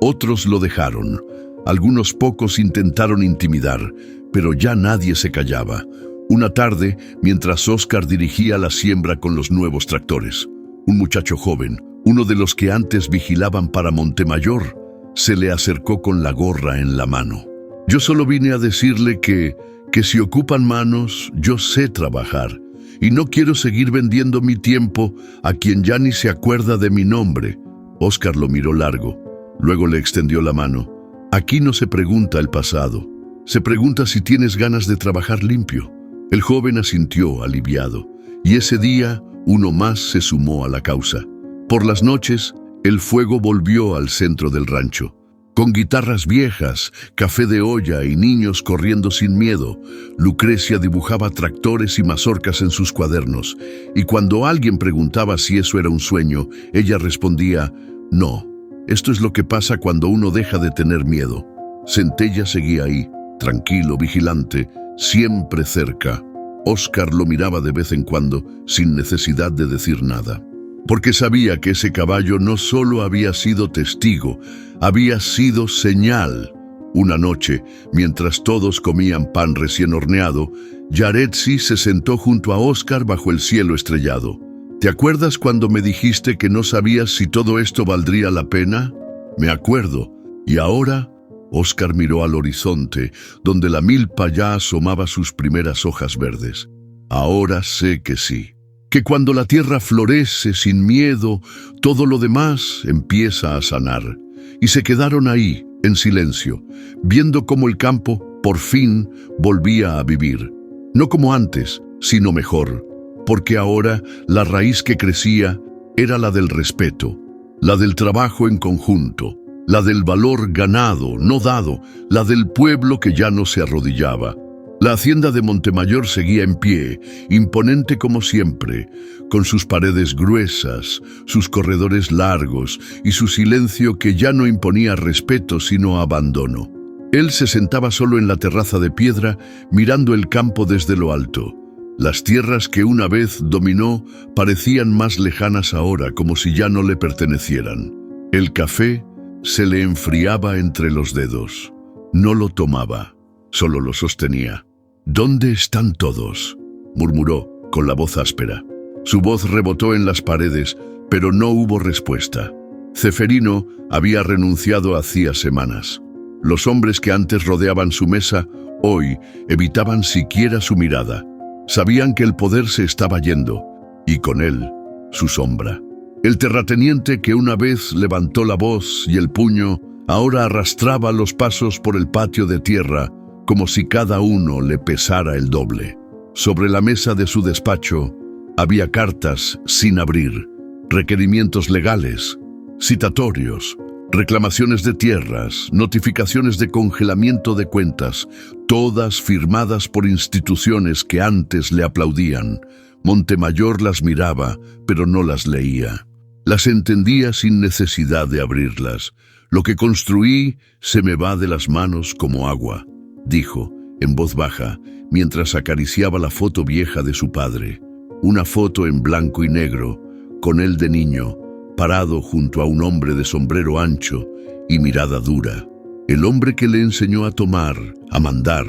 Otros lo dejaron. Algunos pocos intentaron intimidar, pero ya nadie se callaba. Una tarde, mientras Óscar dirigía la siembra con los nuevos tractores, un muchacho joven, uno de los que antes vigilaban para Montemayor, se le acercó con la gorra en la mano. «Yo solo vine a decirle que si ocupan manos, yo sé trabajar, y no quiero seguir vendiendo mi tiempo a quien ya ni se acuerda de mi nombre». Óscar lo miró largo, luego le extendió la mano. «Aquí no se pregunta el pasado, se pregunta si tienes ganas de trabajar limpio». El joven asintió aliviado, y ese día uno más se sumó a la causa. Por las noches, el fuego volvió al centro del rancho. Con guitarras viejas, café de olla y niños corriendo sin miedo, Lucrecia dibujaba tractores y mazorcas en sus cuadernos, y cuando alguien preguntaba si eso era un sueño, ella respondía: «No, esto es lo que pasa cuando uno deja de tener miedo». Centella seguía ahí, tranquilo, vigilante, siempre cerca. Óscar lo miraba de vez en cuando, sin necesidad de decir nada, porque sabía que ese caballo no solo había sido testigo, había sido señal. Una noche, mientras todos comían pan recién horneado, Yaretsi se sentó junto a Óscar bajo el cielo estrellado. «¿Te acuerdas cuando me dijiste que no sabías si todo esto valdría la pena?» «Me acuerdo. ¿Y ahora?» Óscar miró al horizonte, donde la milpa ya asomaba sus primeras hojas verdes. «Ahora sé que sí. Que cuando la tierra florece sin miedo, todo lo demás empieza a sanar». Y se quedaron ahí, en silencio, viendo cómo el campo, por fin, volvía a vivir. No como antes, sino mejor, porque ahora la raíz que crecía era la del respeto, la del trabajo en conjunto, la del valor ganado, no dado, la del pueblo que ya no se arrodillaba. La hacienda de Montemayor seguía en pie, imponente como siempre, con sus paredes gruesas, sus corredores largos y su silencio que ya no imponía respeto sino abandono. Él se sentaba solo en la terraza de piedra, mirando el campo desde lo alto. Las tierras que una vez dominó parecían más lejanas ahora, como si ya no le pertenecieran. El café se le enfriaba entre los dedos. No lo tomaba, solo lo sostenía. «¿Dónde están todos?», murmuró con la voz áspera. Su voz rebotó en las paredes, pero no hubo respuesta. Ceferino había renunciado hacía semanas. Los hombres que antes rodeaban su mesa, hoy evitaban siquiera su mirada. Sabían que el poder se estaba yendo, y con él, su sombra. El terrateniente que una vez levantó la voz y el puño Ahora arrastraba los pasos por el patio de tierra como si cada uno le pesara el doble. Sobre la mesa de su despacho había cartas sin abrir, requerimientos legales, citatorios, reclamaciones de tierras, notificaciones de congelamiento de cuentas, todas firmadas por instituciones que antes le aplaudían. Montemayor las miraba, pero no las leía. Las entendía sin necesidad de abrirlas. «Lo que construí se me va de las manos como agua», dijo, en voz baja, mientras acariciaba la foto vieja de su padre. Una foto en blanco y negro, con él de niño, parado junto a un hombre de sombrero ancho y mirada dura. El hombre que le enseñó a tomar, a mandar,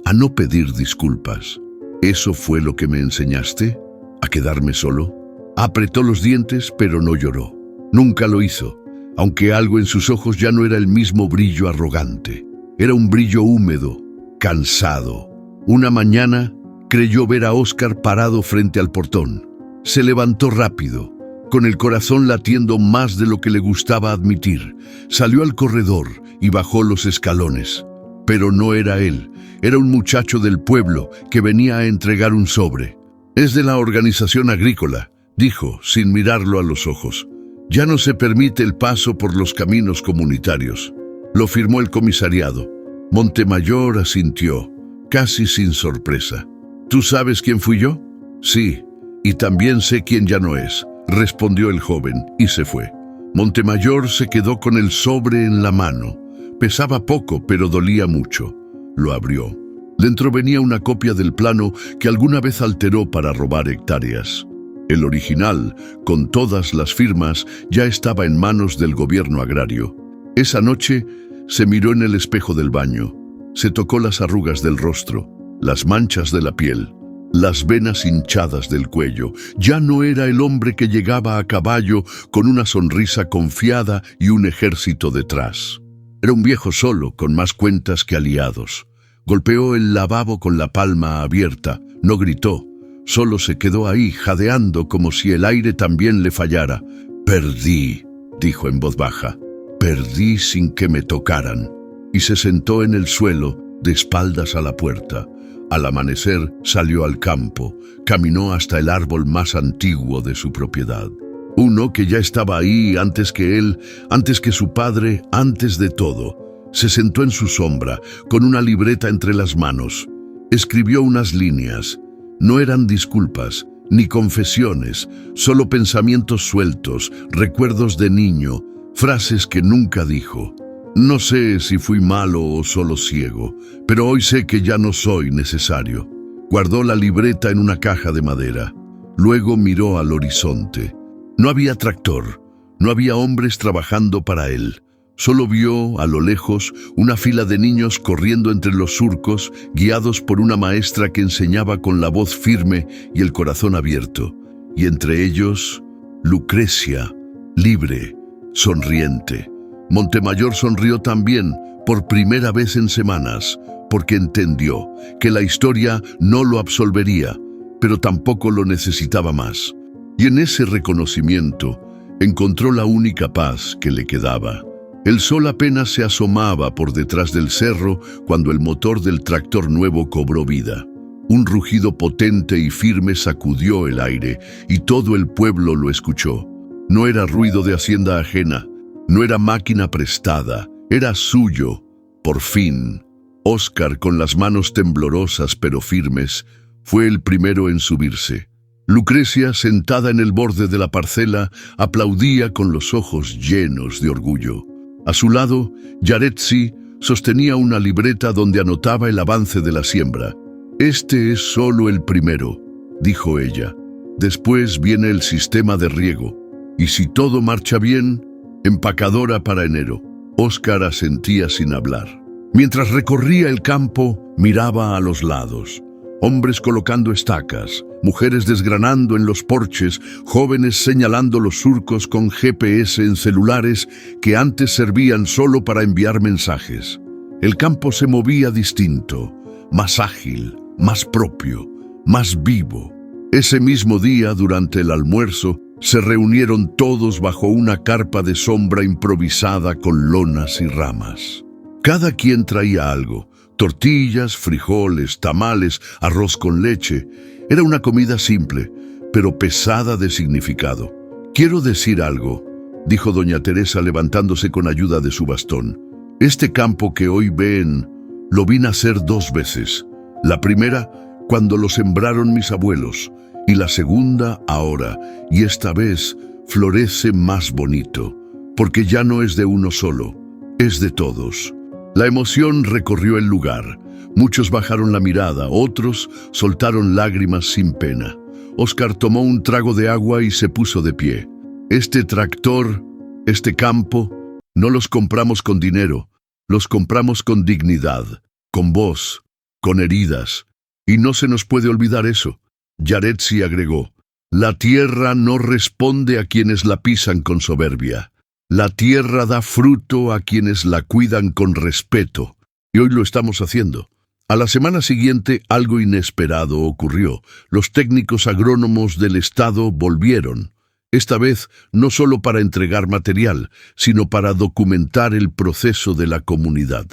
a no pedir disculpas. «¿Eso fue lo que me enseñaste? ¿A quedarme solo?». Apretó los dientes, pero no lloró. Nunca lo hizo, aunque algo en sus ojos ya no era el mismo brillo arrogante. Era un brillo húmedo, cansado. Una mañana creyó ver a Óscar parado frente al portón. Se levantó rápido, con el corazón latiendo más de lo que le gustaba admitir. Salió al corredor y bajó los escalones. Pero no era él, era un muchacho del pueblo que venía a entregar un sobre. «Es de la organización agrícola», dijo, sin mirarlo a los ojos. «Ya no se permite el paso por los caminos comunitarios». Lo firmó el comisariado. Montemayor asintió, casi sin sorpresa. «¿Tú sabes quién fui yo?». «Sí, y también sé quién ya no es», respondió el joven, y se fue. Montemayor se quedó con el sobre en la mano. Pesaba poco, pero dolía mucho. Lo abrió. Dentro venía una copia del plano que alguna vez alteró para robar hectáreas. El original, con todas las firmas, ya estaba en manos del gobierno agrario. Esa noche se miró en el espejo del baño. Se tocó las arrugas del rostro, las manchas de la piel, las venas hinchadas del cuello. Ya no era el hombre que llegaba a caballo con una sonrisa confiada y un ejército detrás. Era un viejo solo, con más cuentas que aliados. Golpeó el lavabo con la palma abierta. No gritó. Solo se quedó ahí, jadeando como si el aire también le fallara. «Perdí», dijo en voz baja. «Perdí sin que me tocaran». Y se sentó en el suelo, de espaldas a la puerta. Al amanecer salió al campo. Caminó hasta el árbol más antiguo de su propiedad. Uno que ya estaba ahí antes que él, antes que su padre, antes de todo. Se sentó en su sombra, con una libreta entre las manos. Escribió unas líneas. No eran disculpas, ni confesiones, solo pensamientos sueltos, recuerdos de niño, frases que nunca dijo. «No sé si fui malo o solo ciego, pero hoy sé que ya no soy necesario». Guardó la libreta en una caja de madera. Luego miró al horizonte. No había tractor, no había hombres trabajando para él. Solo vio, a lo lejos, una fila de niños corriendo entre los surcos, guiados por una maestra que enseñaba con la voz firme y el corazón abierto. Y entre ellos, Lucrecia, libre, sonriente. Montemayor sonrió también, por primera vez en semanas, porque entendió que la historia no lo absolvería, pero tampoco lo necesitaba más. Y en ese reconocimiento encontró la única paz que le quedaba. El sol apenas se asomaba por detrás del cerro cuando el motor del tractor nuevo cobró vida. Un rugido potente y firme sacudió el aire y todo el pueblo lo escuchó. No era ruido de hacienda ajena, no era máquina prestada, era suyo, por fin. Óscar, con las manos temblorosas pero firmes, fue el primero en subirse. Lucrecia, sentada en el borde de la parcela, aplaudía con los ojos llenos de orgullo. A su lado, Yaretsi sostenía una libreta donde anotaba el avance de la siembra. «Este es solo el primero», dijo ella. «Después viene el sistema de riego. Y si todo marcha bien, empacadora para enero». Óscar asentía sin hablar. Mientras recorría el campo, miraba a los lados. Hombres colocando estacas, mujeres desgranando en los porches, jóvenes señalando los surcos con GPS en celulares que antes servían solo para enviar mensajes. El campo se movía distinto, más ágil, más propio, más vivo. Ese mismo día, durante el almuerzo, Se reunieron todos bajo una carpa de sombra improvisada con lonas y ramas. Cada quien traía algo: tortillas, frijoles, tamales, arroz con leche. Era una comida simple, pero pesada de significado. «Quiero decir algo», dijo doña Teresa levantándose con ayuda de su bastón. «Este campo que hoy ven, lo vi nacer 2 veces. La primera, cuando lo sembraron mis abuelos, y la segunda ahora, y esta vez florece más bonito, porque ya no es de uno solo, es de todos». La emoción recorrió el lugar. Muchos bajaron la mirada, otros soltaron lágrimas sin pena. Óscar tomó un trago de agua y se puso de pie. «Este tractor, este campo, no los compramos con dinero, los compramos con dignidad, con voz, con heridas. Y no se nos puede olvidar eso». Yaretsi agregó: «La tierra no responde a quienes la pisan con soberbia. La tierra da fruto a quienes la cuidan con respeto». Y hoy lo estamos haciendo. A la semana siguiente, algo inesperado ocurrió. Los técnicos agrónomos del estado volvieron. Esta vez no solo para entregar material, sino para documentar el proceso de la comunidad.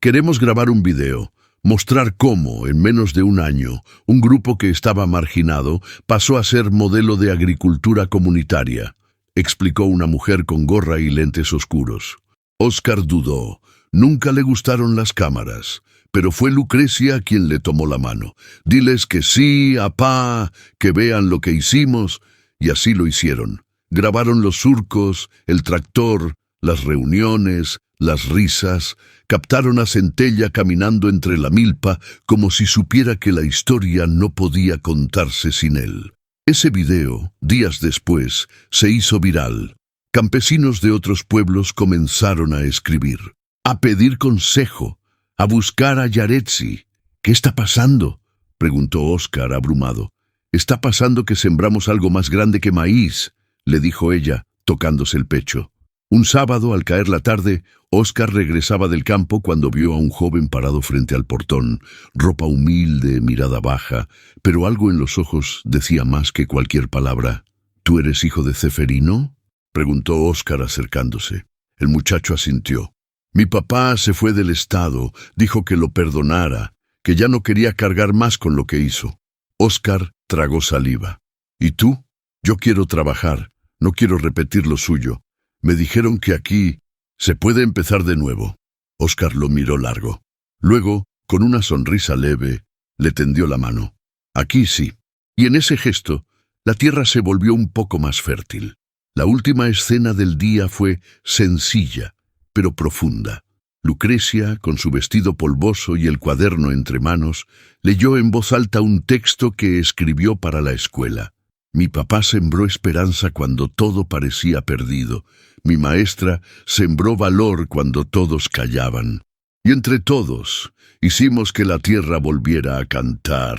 «Queremos grabar un video, mostrar cómo, en menos de un año, un grupo que estaba marginado pasó a ser modelo de agricultura comunitaria», explicó una mujer con gorra y lentes oscuros. Óscar dudó. Nunca le gustaron las cámaras, pero fue Lucrecia quien le tomó la mano. «Diles que sí, apá, que vean lo que hicimos». Y así lo hicieron. Grabaron los surcos, el tractor, las reuniones, las risas. Captaron a Centella caminando entre la milpa como si supiera que la historia no podía contarse sin él. Ese video, días después, se hizo viral. Campesinos de otros pueblos comenzaron a escribir, a pedir consejo, a buscar a Yaretsi. «¿Qué está pasando?», preguntó Óscar abrumado. «Está pasando que sembramos algo más grande que maíz», le dijo ella, tocándose el pecho. Un sábado, al caer la tarde, Óscar regresaba del campo cuando vio a un joven parado frente al portón, ropa humilde, mirada baja, pero algo en los ojos decía más que cualquier palabra. «¿Tú eres hijo de Ceferino?», preguntó Óscar acercándose. El muchacho asintió. «Mi papá se fue del estado, dijo que lo perdonara, que ya no quería cargar más con lo que hizo». Óscar tragó saliva. «¿Y tú?». «Yo quiero trabajar, no quiero repetir lo suyo. Me dijeron que aquí se puede empezar de nuevo». Óscar lo miró largo. Luego, con una sonrisa leve, le tendió la mano. «Aquí sí». Y en ese gesto, la tierra se volvió un poco más fértil. La última escena del día fue sencilla, pero profunda. Lucrecia, con su vestido polvoso y el cuaderno entre manos, leyó en voz alta un texto que escribió para la escuela. «Mi papá sembró esperanza cuando todo parecía perdido. Mi maestra sembró valor cuando todos callaban. Y entre todos hicimos que la tierra volviera a cantar».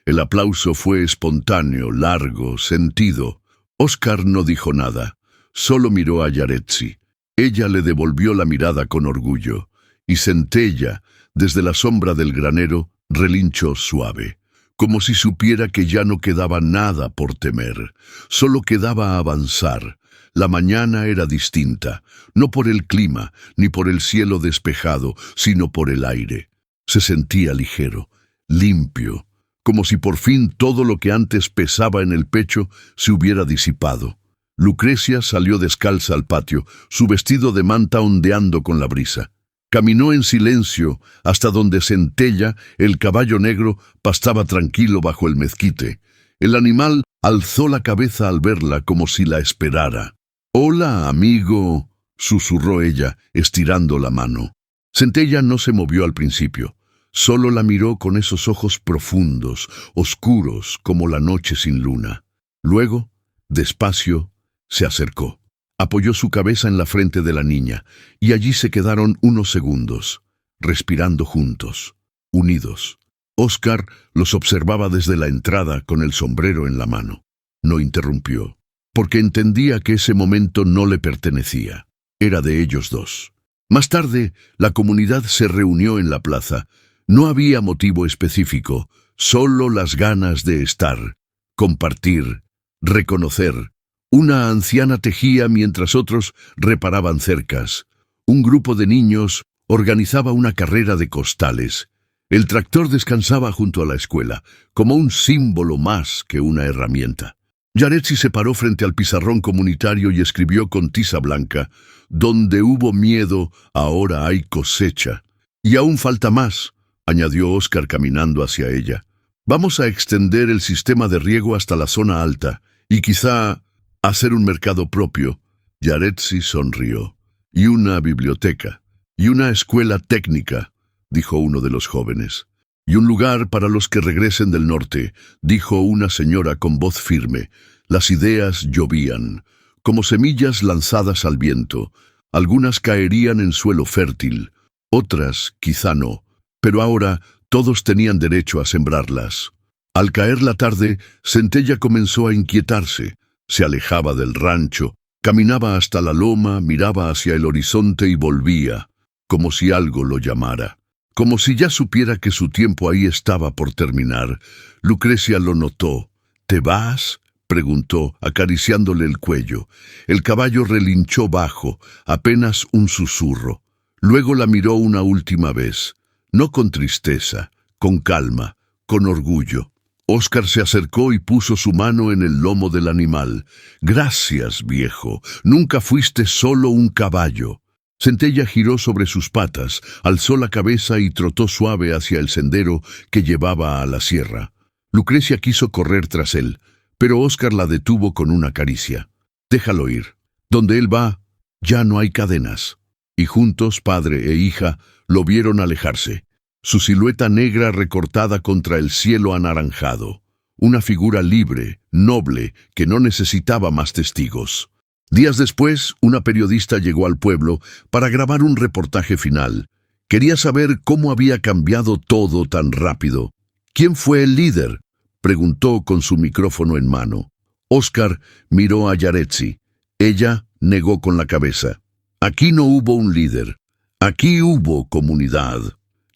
El aplauso fue espontáneo, largo, sentido. Óscar no dijo nada, solo miró a Yaretsi. Ella le devolvió la mirada con orgullo, y Centella, desde la sombra del granero, relinchó suave, como si supiera que ya no quedaba nada por temer, solo quedaba avanzar. La mañana era distinta, no por el clima, ni por el cielo despejado, sino por el aire. Se sentía ligero, limpio, como si por fin todo lo que antes pesaba en el pecho se hubiera disipado. Lucrecia salió descalza al patio, su vestido de manta ondeando con la brisa. Caminó en silencio hasta donde Centella, el caballo negro, pastaba tranquilo bajo el mezquite. El animal alzó la cabeza al verla como si la esperara. «Hola, amigo», susurró ella, estirando la mano. Centella no se movió al principio. Solo la miró con esos ojos profundos, oscuros como la noche sin luna. Luego, despacio, se acercó. Apoyó su cabeza en la frente de la niña, y allí se quedaron unos segundos, respirando juntos, unidos. Óscar los observaba desde la entrada con el sombrero en la mano. No interrumpió, porque entendía que ese momento no le pertenecía. Era de ellos dos. Más tarde, la comunidad se reunió en la plaza. No había motivo específico, solo las ganas de estar, compartir, reconocer, Una anciana tejía mientras otros reparaban cercas. Un grupo de niños organizaba una carrera de costales. El tractor descansaba junto a la escuela, como un símbolo más que una herramienta. Yaretsi se paró frente al pizarrón comunitario y escribió con tiza blanca: «Donde hubo miedo, ahora hay cosecha». «Y aún falta más», añadió Oscar caminando hacia ella. «Vamos a extender el sistema de riego hasta la zona alta, y quizá hacer un mercado propio». Yaretsi sonrió. «Y una biblioteca, y una escuela técnica», dijo uno de los jóvenes. «Y un lugar para los que regresen del norte», dijo una señora con voz firme. Las ideas llovían, como semillas lanzadas al viento. Algunas caerían en suelo fértil, otras quizá no, pero ahora todos tenían derecho a sembrarlas. Al caer la tarde, Centella comenzó a inquietarse. Se alejaba del rancho, caminaba hasta la loma, miraba hacia el horizonte y volvía, como si algo lo llamara. Como si ya supiera que su tiempo ahí estaba por terminar. Lucrecia lo notó. «¿Te vas?», preguntó, acariciándole el cuello. El caballo relinchó bajo, apenas un susurro. Luego la miró una última vez, no con tristeza, con calma, con orgullo. Oscar se acercó y puso su mano en el lomo del animal. «Gracias, viejo. Nunca fuiste solo un caballo». Centella giró sobre sus patas, alzó la cabeza y trotó suave hacia el sendero que llevaba a la sierra. Lucrecia quiso correr tras él, pero Oscar la detuvo con una caricia. «Déjalo ir. Donde él va, ya no hay cadenas». Y juntos, padre e hija, lo vieron alejarse. Su silueta negra recortada contra el cielo anaranjado. Una figura libre, noble, que no necesitaba más testigos. Días después, una periodista llegó al pueblo para grabar un reportaje final. Quería saber cómo había cambiado todo tan rápido. «¿Quién fue el líder?», preguntó con su micrófono en mano. Oscar miró a Yaretsi. Ella negó con la cabeza. «Aquí no hubo un líder. Aquí hubo comunidad».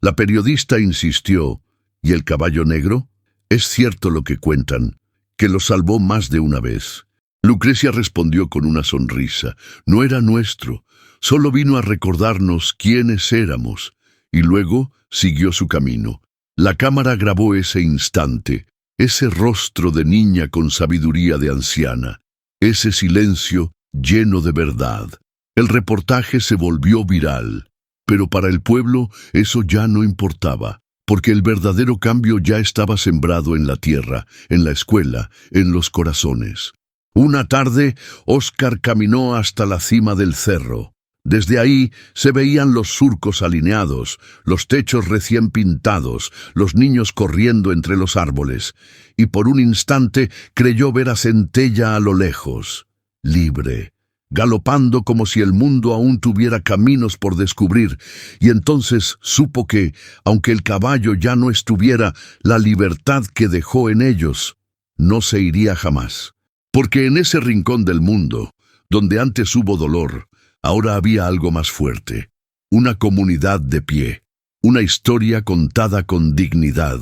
La periodista insistió. «¿Y el caballo negro? Es cierto lo que cuentan, que lo salvó más de una vez». Lucrecia respondió con una sonrisa. «No era nuestro, solo vino a recordarnos quiénes éramos». Y luego siguió su camino. La cámara grabó ese instante, ese rostro de niña con sabiduría de anciana, ese silencio lleno de verdad. El reportaje se volvió viral, pero para el pueblo eso ya no importaba, porque el verdadero cambio ya estaba sembrado en la tierra, en la escuela, en los corazones. Una tarde, Oscar caminó hasta la cima del cerro. Desde ahí se veían los surcos alineados, los techos recién pintados, los niños corriendo entre los árboles, y por un instante creyó ver a Centella a lo lejos, libre, galopando como si el mundo aún tuviera caminos por descubrir, y entonces supo que, aunque el caballo ya no estuviera, la libertad que dejó en ellos no se iría jamás. Porque en ese rincón del mundo, donde antes hubo dolor, ahora había algo más fuerte, una comunidad de pie, una historia contada con dignidad,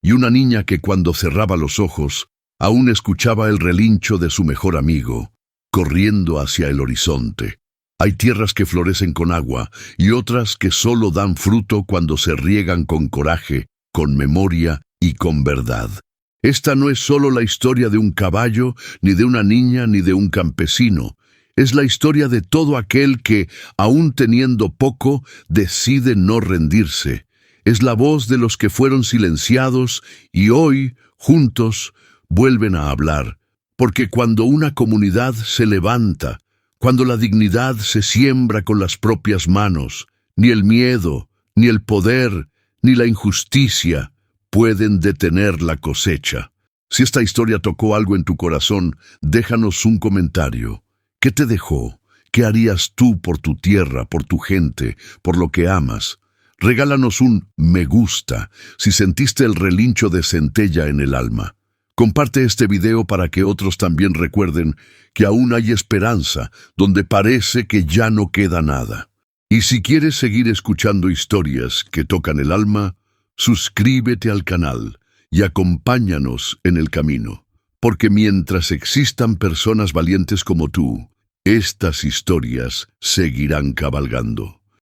y una niña que cuando cerraba los ojos, aún escuchaba el relincho de su mejor amigo, corriendo hacia el horizonte. Hay tierras que florecen con agua, y otras que solo dan fruto cuando se riegan con coraje, con memoria y con verdad. Esta no es solo la historia de un caballo, ni de una niña, ni de un campesino. Es la historia de todo aquel que, aun teniendo poco, decide no rendirse. Es la voz de los que fueron silenciados y hoy, juntos, vuelven a hablar. Porque cuando una comunidad se levanta, cuando la dignidad se siembra con las propias manos, ni el miedo, ni el poder, ni la injusticia pueden detener la cosecha. Si esta historia tocó algo en tu corazón, déjanos un comentario. ¿Qué te dejó? ¿Qué harías tú por tu tierra, por tu gente, por lo que amas? Regálanos un me gusta si sentiste el relincho de Centella en el alma. Comparte este video para que otros también recuerden que aún hay esperanza donde parece que ya no queda nada. Y si quieres seguir escuchando historias que tocan el alma, suscríbete al canal y acompáñanos en el camino. porque mientras existan personas valientes como tú, estas historias seguirán cabalgando.